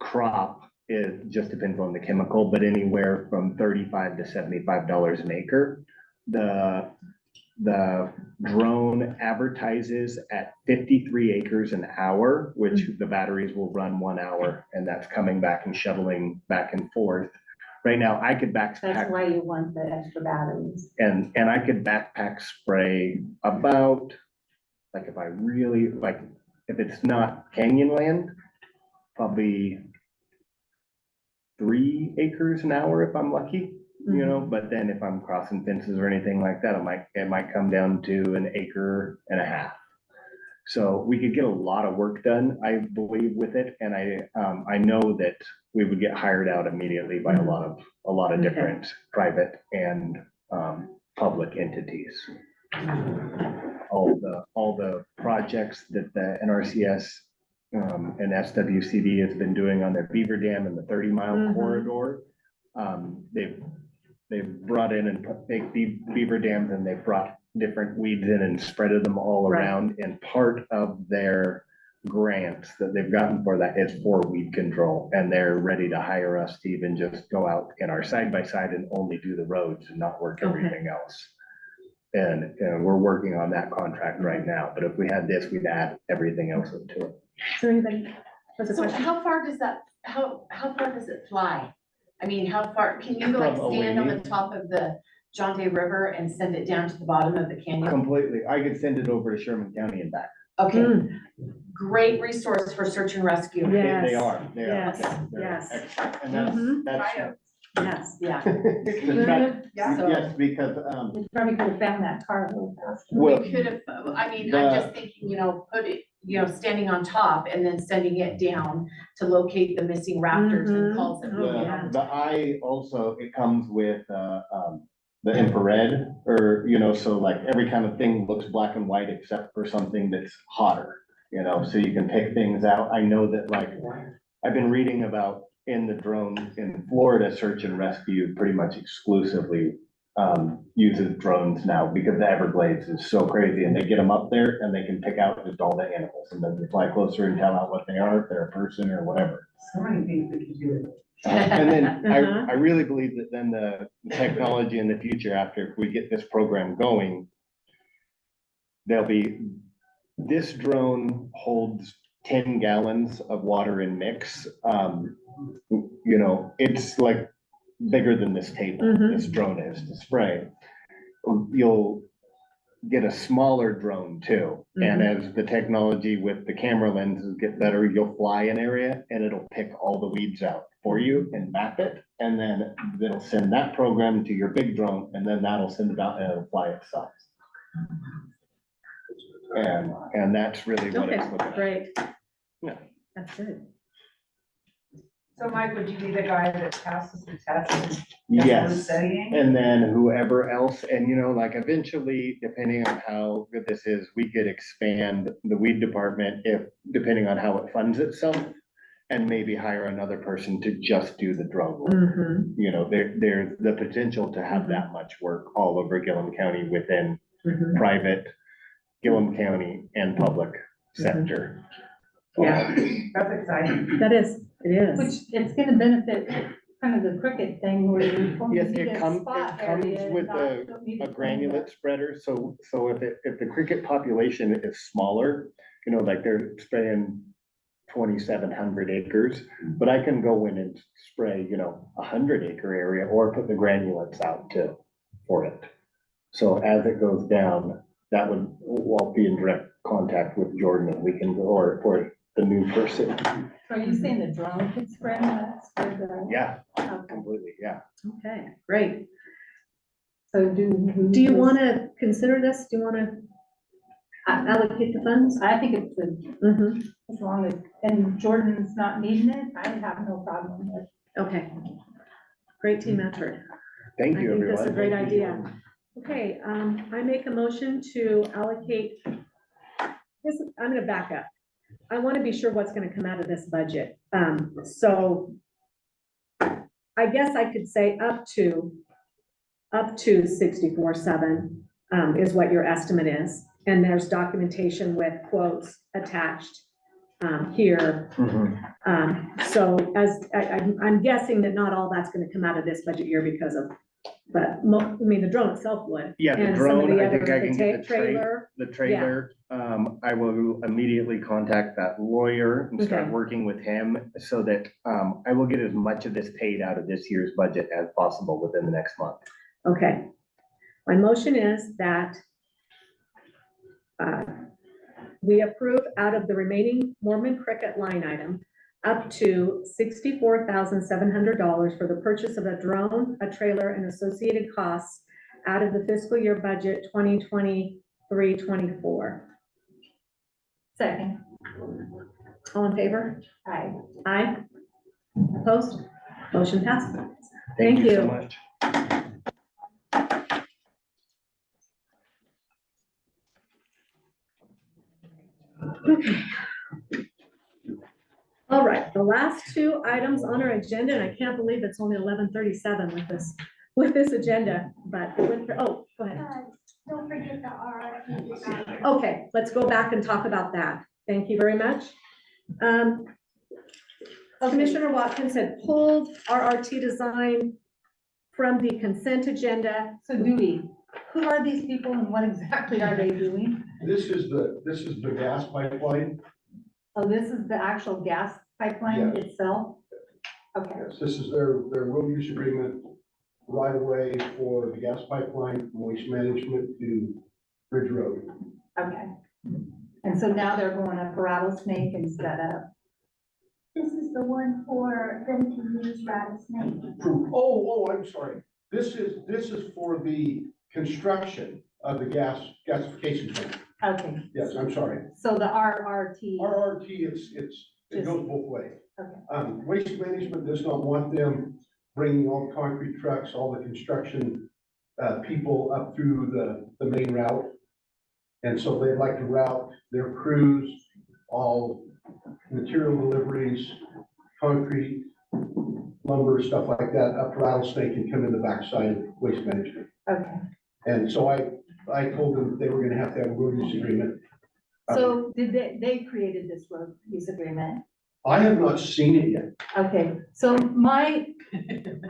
crop, it just depends on the chemical, but anywhere from $35 to $75 an acre. The drone advertises at 53 acres an hour, which the batteries will run 1 hour, and that's coming back and shuttling back and forth. Right now, I could That's backpack why you want the extra batteries. and I could backpack spray about, like if I really, like, if it's not Canyonland, probably 3 acres an hour if I'm lucky. But then if I'm crossing fences or anything like that, it might come down to 1.5 acres. So we could get a lot of work done, I believe, with it. And I know that we would get hired out immediately by a lot of different private and public entities. All the projects that the NRCS and SWCD has been doing on their beaver dam and the 30-mile corridor. They've brought in and make beaver dams, and they've brought different weeds in and spreaded them all around. And part of their grants that they've gotten for that is for weed control. And they're ready to hire us to even just go out in our side-by-side and only do the roads and not work everything else. And we're working on that contract right now. But if we had this, we'd add everything else up to it. Is there anybody? So how far does it fly? I mean, how far, can you like stand on the top of the John Day River and send it down to the bottom of the canyon? Completely. I could send it over to Sherman County and back. Okay, great resource for search and rescue. Yes. They are. Yes. They're Yes. excellent. And that's. Yes. Yeah. Yes, because, We probably could have found that car a little faster. well, We could have, I mean, I'm just thinking, put it, standing on top and then sending it down to locate the missing raptors and calls it. the eye also, it comes with, the infrared, or, so like every kind of thing looks black and white except for something that's hotter, so you can pick things out. I know that, like, I've been reading about in the drone in Florida, search and rescue pretty much exclusively uses drones now, because the Everglades is so crazy, and they get them up there and they can pick out just all the animals, and then they fly closer and tell out what they are, if they're a person or whatever. So many things we could do. And then I really believe that then the technology in the future, after we get this program going, this drone holds 10 gallons of water in mix. It's like bigger than this table, this drone is to spray. get a smaller drone too. And as the technology with the camera lenses get better, you'll fly an area and it'll pick all the weeds out for you and map it. And then it'll send that program to your big drone, and then that'll send it out and it'll fly itself. And that's really what it's Okay, looking at. great. Yeah. That's good. So Mike, would you be the guy that passes the test? Yes, Studying? and then whoever else, and like eventually, depending on how good this is, we could expand the weed department if, depending on how it funds itself. And maybe hire another person to just do the drone work. There's the potential to have that much work all over Gillum County within private Gillum County and public sector. Yeah. That's exciting. That is, it is. Which it's gonna benefit kind of the cricket thing where you. Yes, it comes with a granulate spreader, so if the cricket population is smaller, like they're spraying 2,700 acres, but I can go in and spray, 100-acre area or put the granulates out for it. So as it goes down, that would, we'll be in direct contact with Jordan and we can go, or the new person. So are you saying the drone could spread that? Yeah, completely, yeah. Okay, great. So do you want to consider this? Do you want to allocate the funds? I think it's good. As long as, and Jordan's not needing it, I have no problem with. Okay. Great team effort. Thank you, I think everyone. that's a great idea. Okay, I make a motion to allocate this. I'm gonna back up. I want to be sure what's gonna come out of this budget. So I guess I could say up to 64.7 is what your estimate is. And there's documentation with quotes attached here. So I'm guessing that not all that's gonna come out of this budget year because of, but the drone itself would. Yeah, the And some of drone, the I think other- I can get the trailer. trailer. I will immediately contact that lawyer and start Okay. working with him so that I will get as much of this paid out of this year's budget as possible within the next month. Okay. My motion is that we approve out of the remaining Mormon Cricket line item up to $64,700 for the purchase of a drone, a trailer, and associated costs out of the fiscal year budget 2023-24. Second. All in favor? Aye. Aye. Opposed? Motion passes. Thank you so much. Okay. All right, the last two items on our agenda, and I can't believe it's only 11:37 with this agenda, but it went, oh, go ahead. Don't forget the RRT. Okay, let's go back and talk about that. Thank you very much. Commissioner Watkins had pulled RRT design from the consent agenda. So who are these people and what exactly are they doing? This is the gas pipeline. Oh, this is the actual gas pipeline Yes. itself? Okay. Yes, this is their road use agreement right away for the gas pipeline, from waste management to Bridge Road. Okay. And so now they're going up Rattlesnake instead of, This is the one for them to use rattlesnake. I'm sorry. This is for the construction of the gasification plant. okay. Yes, I'm sorry. So the RRT. RRT, it goes both ways. Okay. Waste management does not want them bringing all the concrete trucks, all the construction, people up through the main route. And so they'd like to route their crews, all material deliveries, concrete, lumber, stuff like that, up Rattlesnake and come in the backside of waste management. Okay. And so I told them they were gonna have to have a road use agreement. So did they created this road use agreement? I have not seen it yet. Okay, so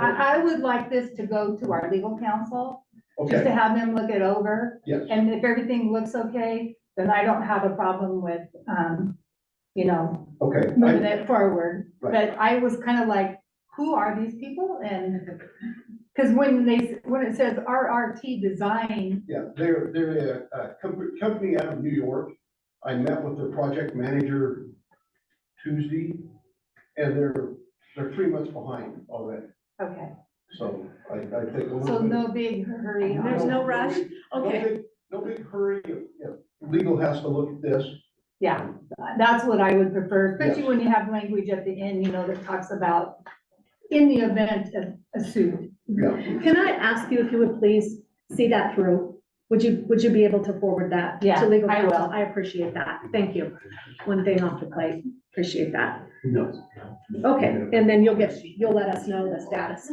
I would like this to go to our legal counsel, just to Okay, have them look it over. yes, And if everything looks okay, then I don't have a problem with, okay. moving it forward. Right. But I was kind of like, who are these people? And, Cause when it says RRT design, Yeah, they're a company out of New York. I met with their project manager Tuesday, and they're 3 months behind already. okay, So I think a little so bit. no big hurry. on There's it. no rush? Okay. No big hurry. If legal has to look at this. Yeah, that's what I would prefer, especially Yes. when you have language at the end, you know, that talks about in the event of a suit. Yeah. Can I ask you if you would please see that through? Would you be able to forward that? Yeah, to legal I counsel? will. I appreciate that. Thank you. One thing off the plate. Appreciate that. No. Okay, and then you'll let us know the status.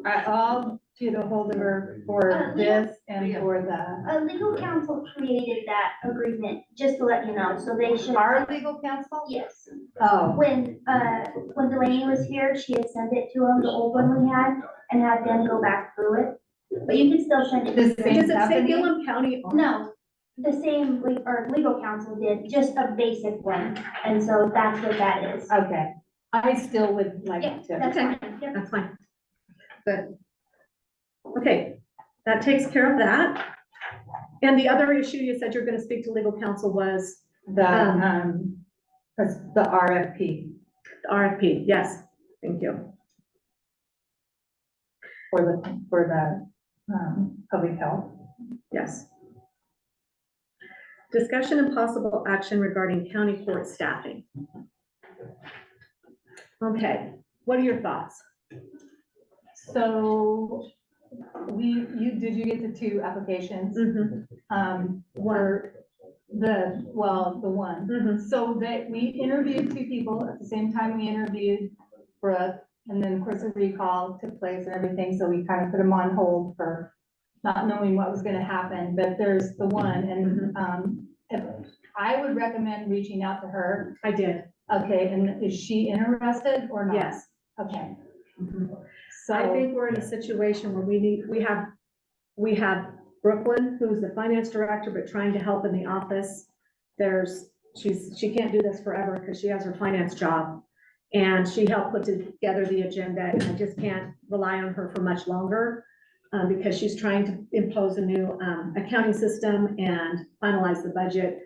I'll get a hold of her for this and for the, Legal counsel created that agreement, just to let you know, so they should. our legal counsel? Yes. Oh, When Delaney was here, she had sent it to him, the old one we had, and had them go back through it. But you can still send it. The to same Does it say company? Gillum County? on it? No, the same, or legal counsel did, just a basic one, and so that's what that is. Okay, I still would like Yeah, to. that's fine. Yep. That's fine. Good. Okay, that takes care of that. And the other issue you said you're gonna speak to legal counsel was That's the RFP the RFP. Yes, thank you. for the public health. Yes. Discussion and possible action regarding county court staffing. Okay, what are your thoughts? So did you get the 2 applications? Were the one. Mhm. So that we interviewed 2 people at the same time we interviewed Brooke. And then of course a recall took place and everything, so we kind of put them on hold for not knowing what was gonna happen, but there's the one and, if I would recommend reaching out to her. I did. Okay, and is she interested or not? Yes. Okay, So I so, think we're in a situation where we have Brooklyn, who's the finance director, but trying to help in the office. She can't do this forever because she has her finance job. And she helped put together the agenda, and I just can't rely on her for much longer. Because she's trying to impose a new accounting system and finalize the budget.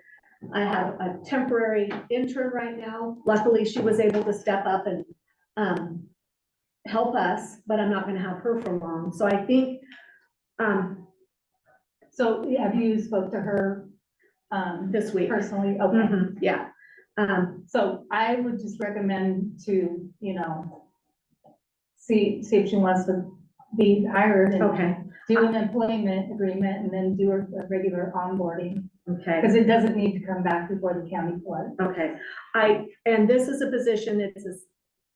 I have a temporary intern right now. Luckily, she was able to step up and help us, but I'm not gonna have her for long. So I think, so have you spoke to her this week. personally? Okay. Mhm, yeah. So I would just recommend to, see if she wants to be hired and Okay, do an employment agreement and then do a regular onboarding. okay, Because it doesn't need to come back before the county court. okay. And this is a position, it's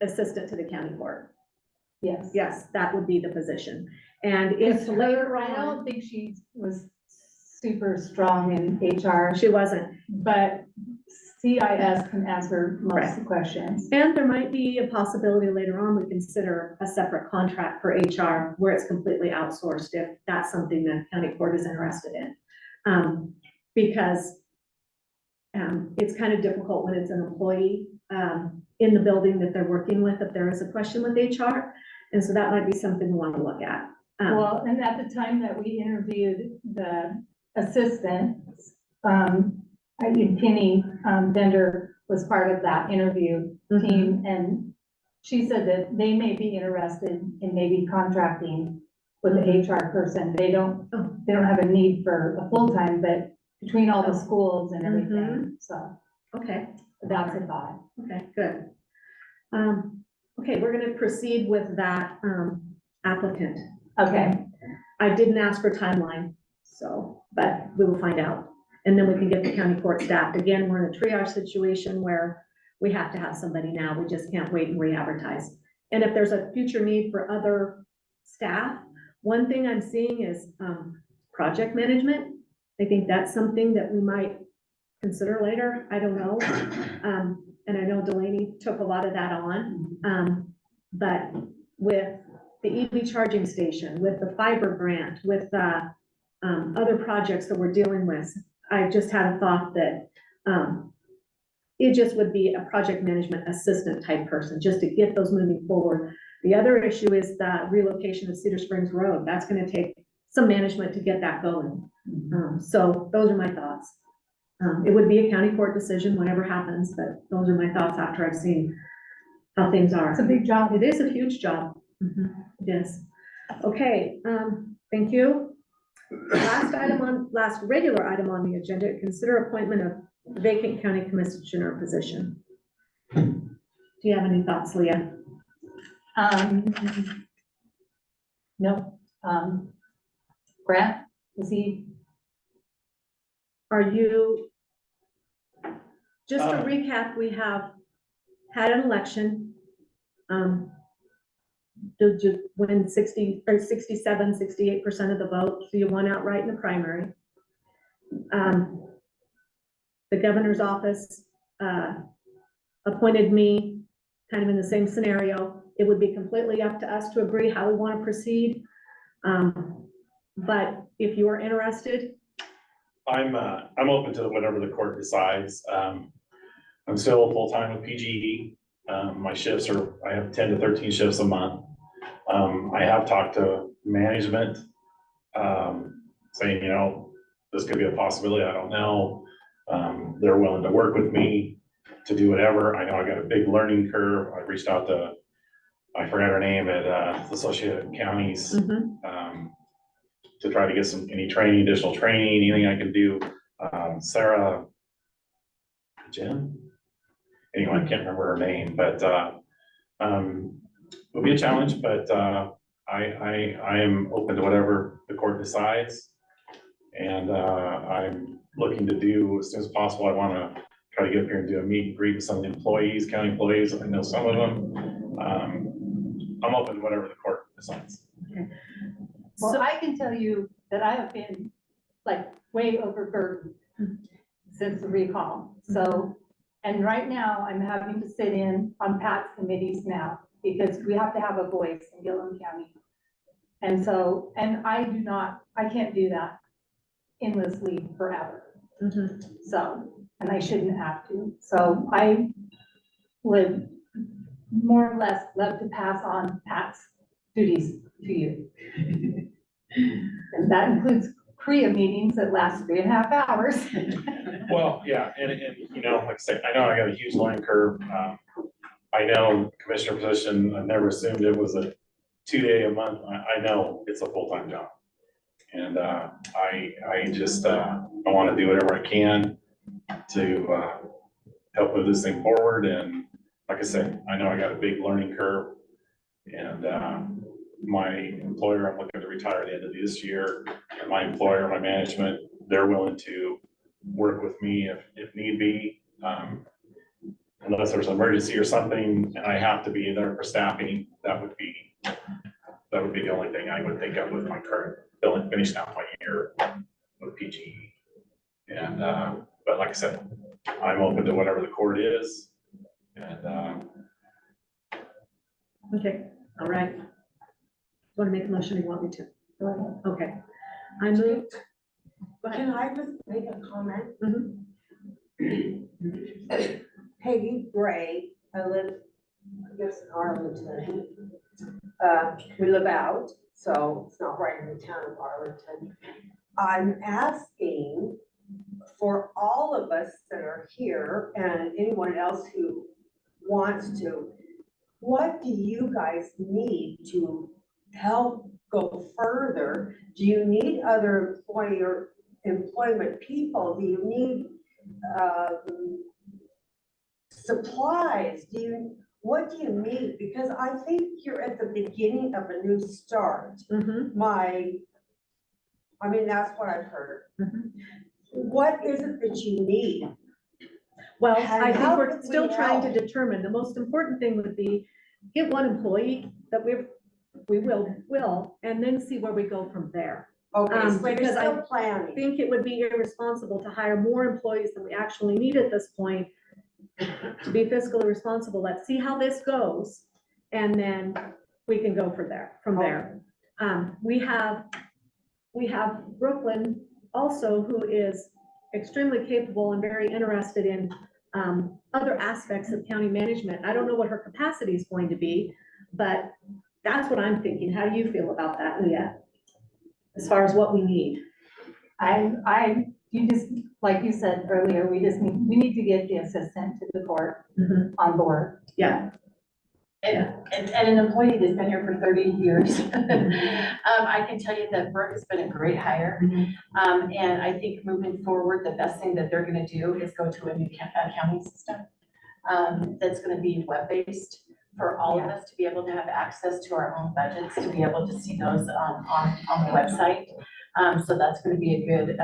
assistant to the county court. Yes. Yes, that would be the position. And if later I on, don't think she was super strong in HR, she wasn't. but CIS can answer most of the questions. And there might be a possibility later on, we consider a separate contract for HR where it's completely outsourced if that's something the county court is interested in. Because it's kind of difficult when it's an employee in the building that they're working with, if there is a question with HR. And so that might be something we want to look at. Well, and at the time that we interviewed the assistant, I think Penny Bender was part of that interview team, and she said that they may be interested in maybe contracting with the HR person. They don't have a need for a full-time, but between all the schools and everything, so Okay, that's a thought. okay, good. Okay, we're gonna proceed with that applicant. Okay, I didn't ask for timeline, so, but we will find out. And then we can get the county court staffed. Again, we're in a triage situation where we have to have somebody now. We just can't wait and re-advertise. And if there's a future need for other staff, one thing I'm seeing is project management. I think that's something that we might consider later. I don't know. And I know Delaney took a lot of that on. But with the EV charging station, with the fiber grant, with other projects that we're dealing with, I just had a thought that it just would be a project management assistant type person, just to get those moving forward. The other issue is the relocation of Cedar Springs Road. That's gonna take some management to get that going. So those are my thoughts. It would be a county court decision, whatever happens, but those are my thoughts after I've seen how things are. It's a big job. It is a huge job. It is. Okay, thank you. Last regular item on the agenda, consider appointment of vacant county commissioner position. Do you have any thoughts, Leah? No, Grant, is he? Are you, just to recap, we have had an election. Did you win 60 or 67, 68% of the vote? So you won outright in the primary. The governor's office appointed me kind of in the same scenario. It would be completely up to us to agree how we want to proceed. But if you are interested, I'm open to whatever the court decides. I'm still full-time with PGE. My shifts are, I have 10 to 13 shifts a month. I have talked to management, saying, you know, this could be a possibility, I don't know. They're willing to work with me to do whatever. I know I got a big learning curve. I reached out to, I forgot her name at Associated Counties, to try to get any training, additional training, anything I can do. Sarah, Jen? Anyway, I can't remember her name, but it'll be a challenge, but I am open to whatever the court decides. And I'm looking to do as soon as possible. I want to try to get up here and do a meet and greet with some of the employees, county employees. I know some of them. I'm open to whatever the court decides. okay. Well, So, I can tell you that I have been like way overburdened since the recall. So, and right now I'm having to sit in on Pat's committees now because we have to have a voice in Gillum County. And so, and I can't do that endlessly forever. So, and I shouldn't have to. So I would more or less love to pass on Pat's duties to you. And that includes CREA meetings that last 3.5 hours. Well, yeah, and you know, like I say, I know I got a huge learning curve. I know commissioner position, I never assumed it was a 2-day a month. I know it's a full-time job. And I just, I want to do whatever I can to help move this thing forward. And like I said, I know I got a big learning curve. And my employer, I'm looking to retire at the end of this year. And my employer, my management, they're willing to work with me if need be. Unless there's an emergency or something and I have to be there for staffing, that would be the only thing I would think of with my current finishing out my year with PGE. And but like I said, I'm open to whatever the court is. And okay, all right. Want to make a motion? You want me to? Okay. I move. Can I just make a comment? Peggy Gray, I live, I guess, in Arlington. We live out, so it's not right in the town of Arlington. I'm asking for all of us that are here and anyone else who wants to, what do you guys need to help go further? Do you need other employment people? Do you need supplies? What do you need? Because I think you're at the beginning of a new start. I mean, that's what I've heard. What is it that you need? Well, And I think how we're could we still trying to help? determine. The most important thing would be get one employee that we will, and then see where we go from there. Okay, so you're because still I planning. think it would be irresponsible to hire more employees than we actually need at this point. To be fiscally responsible, let's see how this goes, and then we can go from there. We have Brooklyn also, who is extremely capable and very interested in other aspects of county management. I don't know what her capacity is going to be, But that's what I'm thinking. How do you feel about that, Leah? As far as what we need? You just, like you said earlier, we need to get the assistant to the court on board. Yeah. And an employee that's been here for 30 years. I can tell you that Brooke has been a great hire. And I think moving forward, the best thing that they're gonna do is go to a new accounting system. That's gonna be web-based for all of us to be able to have access to our own budgets, to be able to see those on the website. So that's gonna be a good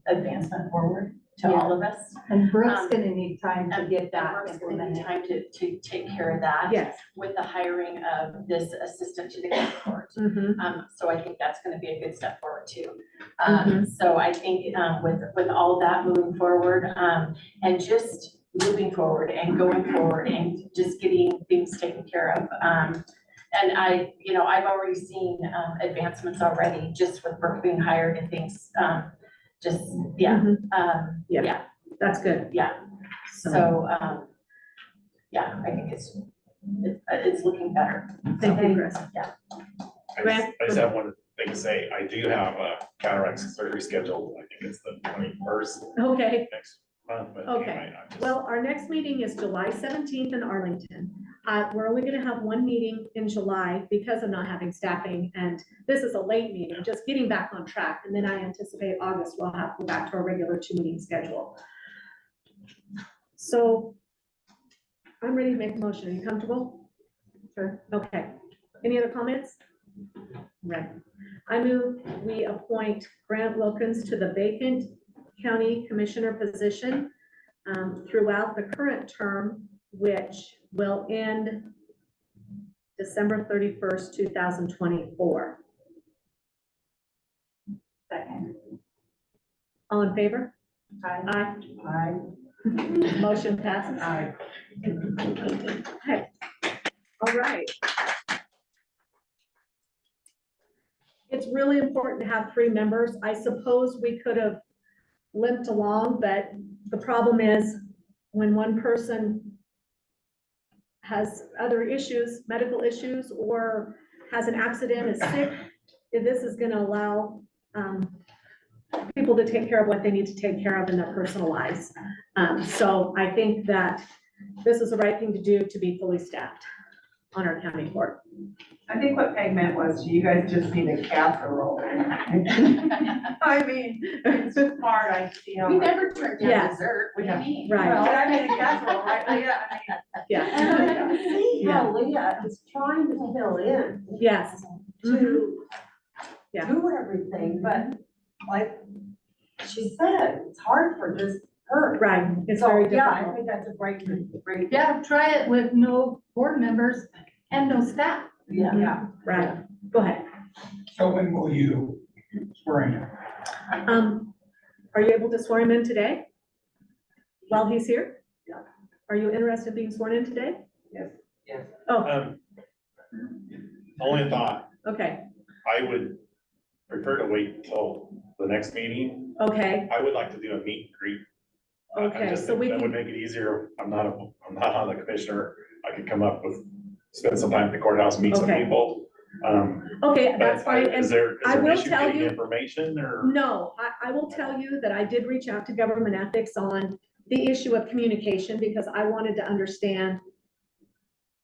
advancement forward to all of us. And Brooke's gonna need time to get that Brooke's gonna need implemented. time to take care of that. Yes. With the hiring of this assistant to the court. So I think that's gonna be a good step forward too. So I think, with all that moving forward, and just moving forward and going forward and just getting things taken care of. And I've already seen, advancements already just with Brooke being hired and things, Yeah, that's good. Yeah. So, yeah, I think it's looking better. Thank you, Chris. Yeah. I just have one thing to say. I do have a cataract surgery scheduled. I think it's the 21st Okay. next month, but Okay. anyway, I'm just. Well, our next meeting is July 17th in Arlington. We're only gonna have one meeting in July because of not having staffing, and this is a late meeting, just getting back on track. And then I anticipate August we'll have to go back to our regular 2-meeting schedule. So I'm ready to make a motion. Are you comfortable? Sure. Okay. Any other comments? Right. I move we appoint Grant Wilkins to the vacant county commissioner position throughout the current term, which will end December 31st, 2024. Second. All in favor? Aye. Aye. Motion passes. Aye. Okay. All right. It's really important to have 3 members. I suppose we could have limped along, but the problem is when one person has other issues, medical issues, or has an accident, is sick, this is gonna allow people to take care of what they need to take care of in their personal lives. So I think that this is the right thing to do to be fully staffed on our county court. I think what Peg meant was you guys just need a casserole. I mean, it's hard, I see how. We never turned down Yeah. dessert. What do you mean? Right. Well, I mean, a casserole, right? Yeah, I mean. Yeah. And I can see how Leah is trying to fill in Yes. to Yeah. do everything, but like she said, it's hard for just her. Right. It's So, very yeah, I difficult. think that's a great. Yeah, try it with no board members and no staff. Yeah. Right. Go ahead. So when will you swear in? Are you able to swear him in today? While he's here? Yeah. Are you interested in being sworn in today? Yes. Oh, Only a thought, okay, I would prefer to wait until the next meeting. okay, I would like to do a meet and greet. I okay, just so think we that would can, make it easier. I'm not on the commissioner. I could come up with, spend some time at the courthouse, meet some Okay. people. okay, that's But fine. is And there I an will issue tell getting you- information or? no, I will tell you that I did reach out to government ethics on the issue of communication because I wanted to understand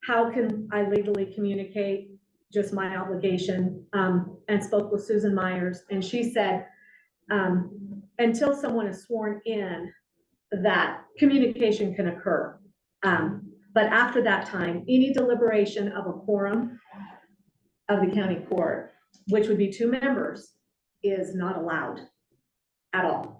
how can I legally communicate just my obligation, and spoke with Susan Myers, and she said, until someone is sworn in, that communication can occur. But after that time, any deliberation of a quorum of the county court, which would be 2 members, is not allowed at all.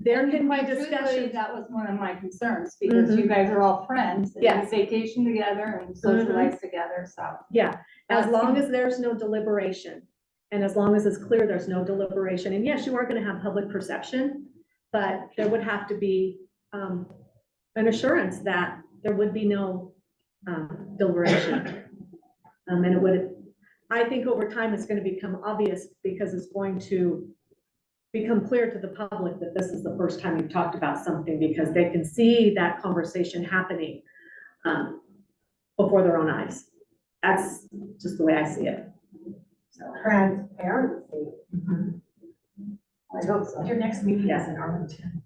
There can be Quite truthfully, discussions. that was one of my concerns, because you guys are all friends, and you Yes. vacation together and socialize together, so. Yeah, as That's- long as there's no deliberation, and as long as it's clear there's no deliberation, and yes, you are gonna have public perception, but there would have to be, an assurance that there would be no, deliberation. And it would, I think over time, it's gonna become obvious because it's going to become clear to the public that this is the first time you've talked about something, because they can see that conversation happening. before their own eyes. That's just the way I see it. So, Transparency. I hope so. Your next meeting is in Arlington.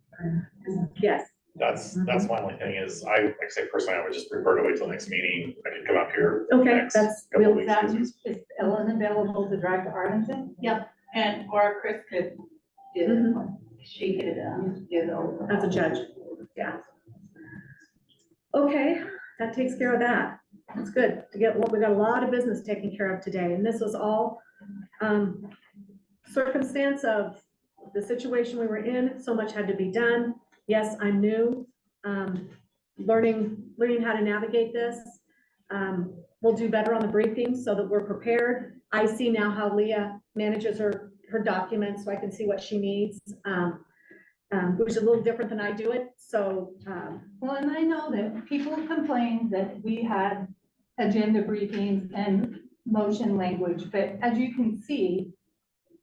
yes, That's my only thing is, like I say personally, I would just prefer to wait till next meeting. I can come up here. Okay, next that's- couple of we'll- weeks. Is Ellen available to drive to Arlington? Yep, and, or Chris could do Mhm. it. She could, do the. as a judge, yeah. Okay, that takes care of that. That's good to get, well, we got a lot of business taken care of today, and this was all circumstance of the situation we were in, so much had to be done. Yes, I'm new, learning how to navigate this. We'll do better on the briefings so that we're prepared. I see now how Leah manages her documents, so I can see what she needs, which is a little different than I do it, so, Well, and I know that people complained that we had agenda briefings and motion language, but as you can see,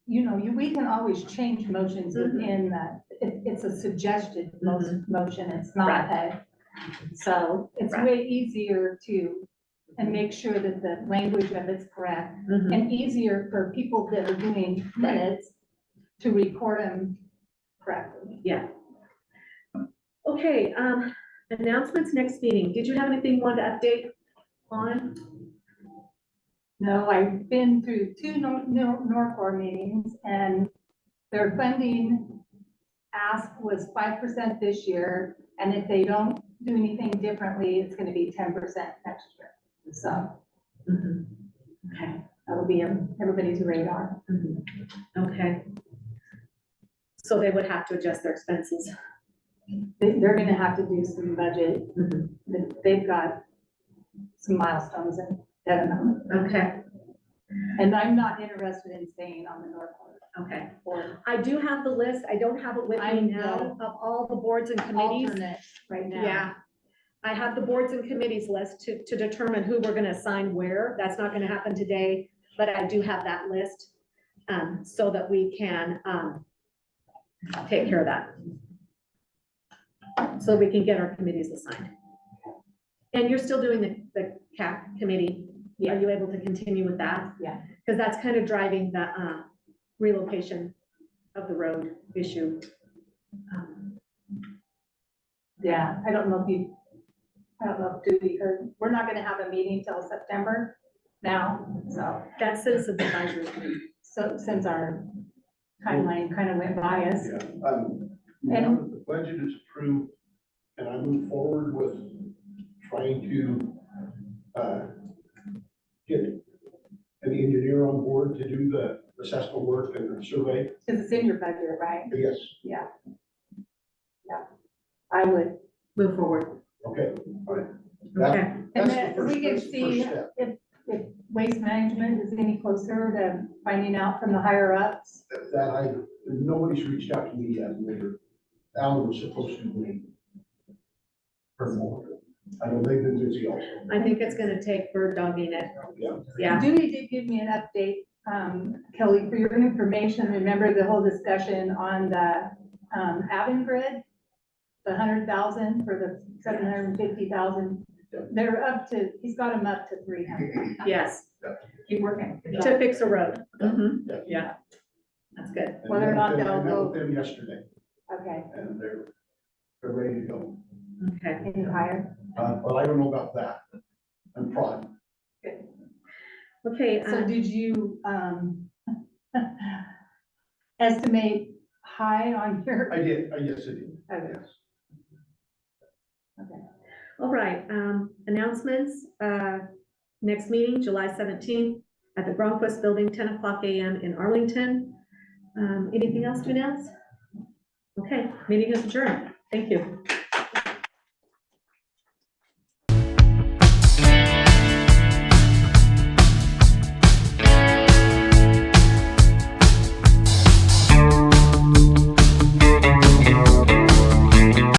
you know, we can always change motions within that. It's a suggested motion, it's not a, so it's way easier to, and make sure that the language of it's correct, and easier for people that are doing minutes to record them correctly. yeah. Okay, announcements next meeting. Did you have anything you wanted to update on? No, I've been through two Norcor meetings, and their funding ask was 5% this year, and if they don't do anything differently, it's gonna be 10% next year. So. Okay. That'll be on everybody's radar. Okay. So they would have to adjust their expenses. They're gonna have to do some budget. They've got some milestones in that amount. Okay, And I'm not interested in staying on the Norcor okay. board. I do have the list. I don't have it with me I'm now of all the boards and committees. Alternate right now. Yeah. I have the boards and committees list to determine who we're gonna assign where. That's not gonna happen today, but I do have that list, so that we can, take care of that. So we can get our committees assigned. And you're still doing the CAP committee. Are you able to continue with that? Yeah. Because that's kind of driving the, relocation of the road issue. Yeah, I don't know if Judy heard, we're not gonna have a meeting till September now, so. That's citizen advisory committee. So since our timeline kind of went by us. Yeah, now that the budget is approved, can I move forward with trying to, get an engineer on board to do the assessment work and the survey? Because it's in your budget, right? Yes. Yeah. Yeah, I would. Move forward. Okay, all right. Okay. And That's the then first- we can that's the see first step. if waste management is any closer to finding out from the higher ups. That nobody's reached out to me yet, and Alan was supposed to be. For more. I know they've been busy also. I think it's gonna take bird dogging it. Yeah. Yeah. Judy did give me an update, Kelly, for your information. Remember the whole discussion on the, Avangrid? The 100,000 for the 750,000. They're up to, he's got them up to 300. Yes, Keep working. to fix a road. Yeah, that's good. And Whether or not I they'll met go- with them yesterday, Okay, and they're ready to go. Okay. any higher? But I don't know about that. I'm proud. Okay, So did you, estimate high on your? I did, yes, I did, Okay. yes. Okay. all right, announcements, next meeting, July 17th at the Gronquist Building, 10 o'clock a.m. in Arlington. Anything else to announce? Okay, meeting is adjourned. Thank you.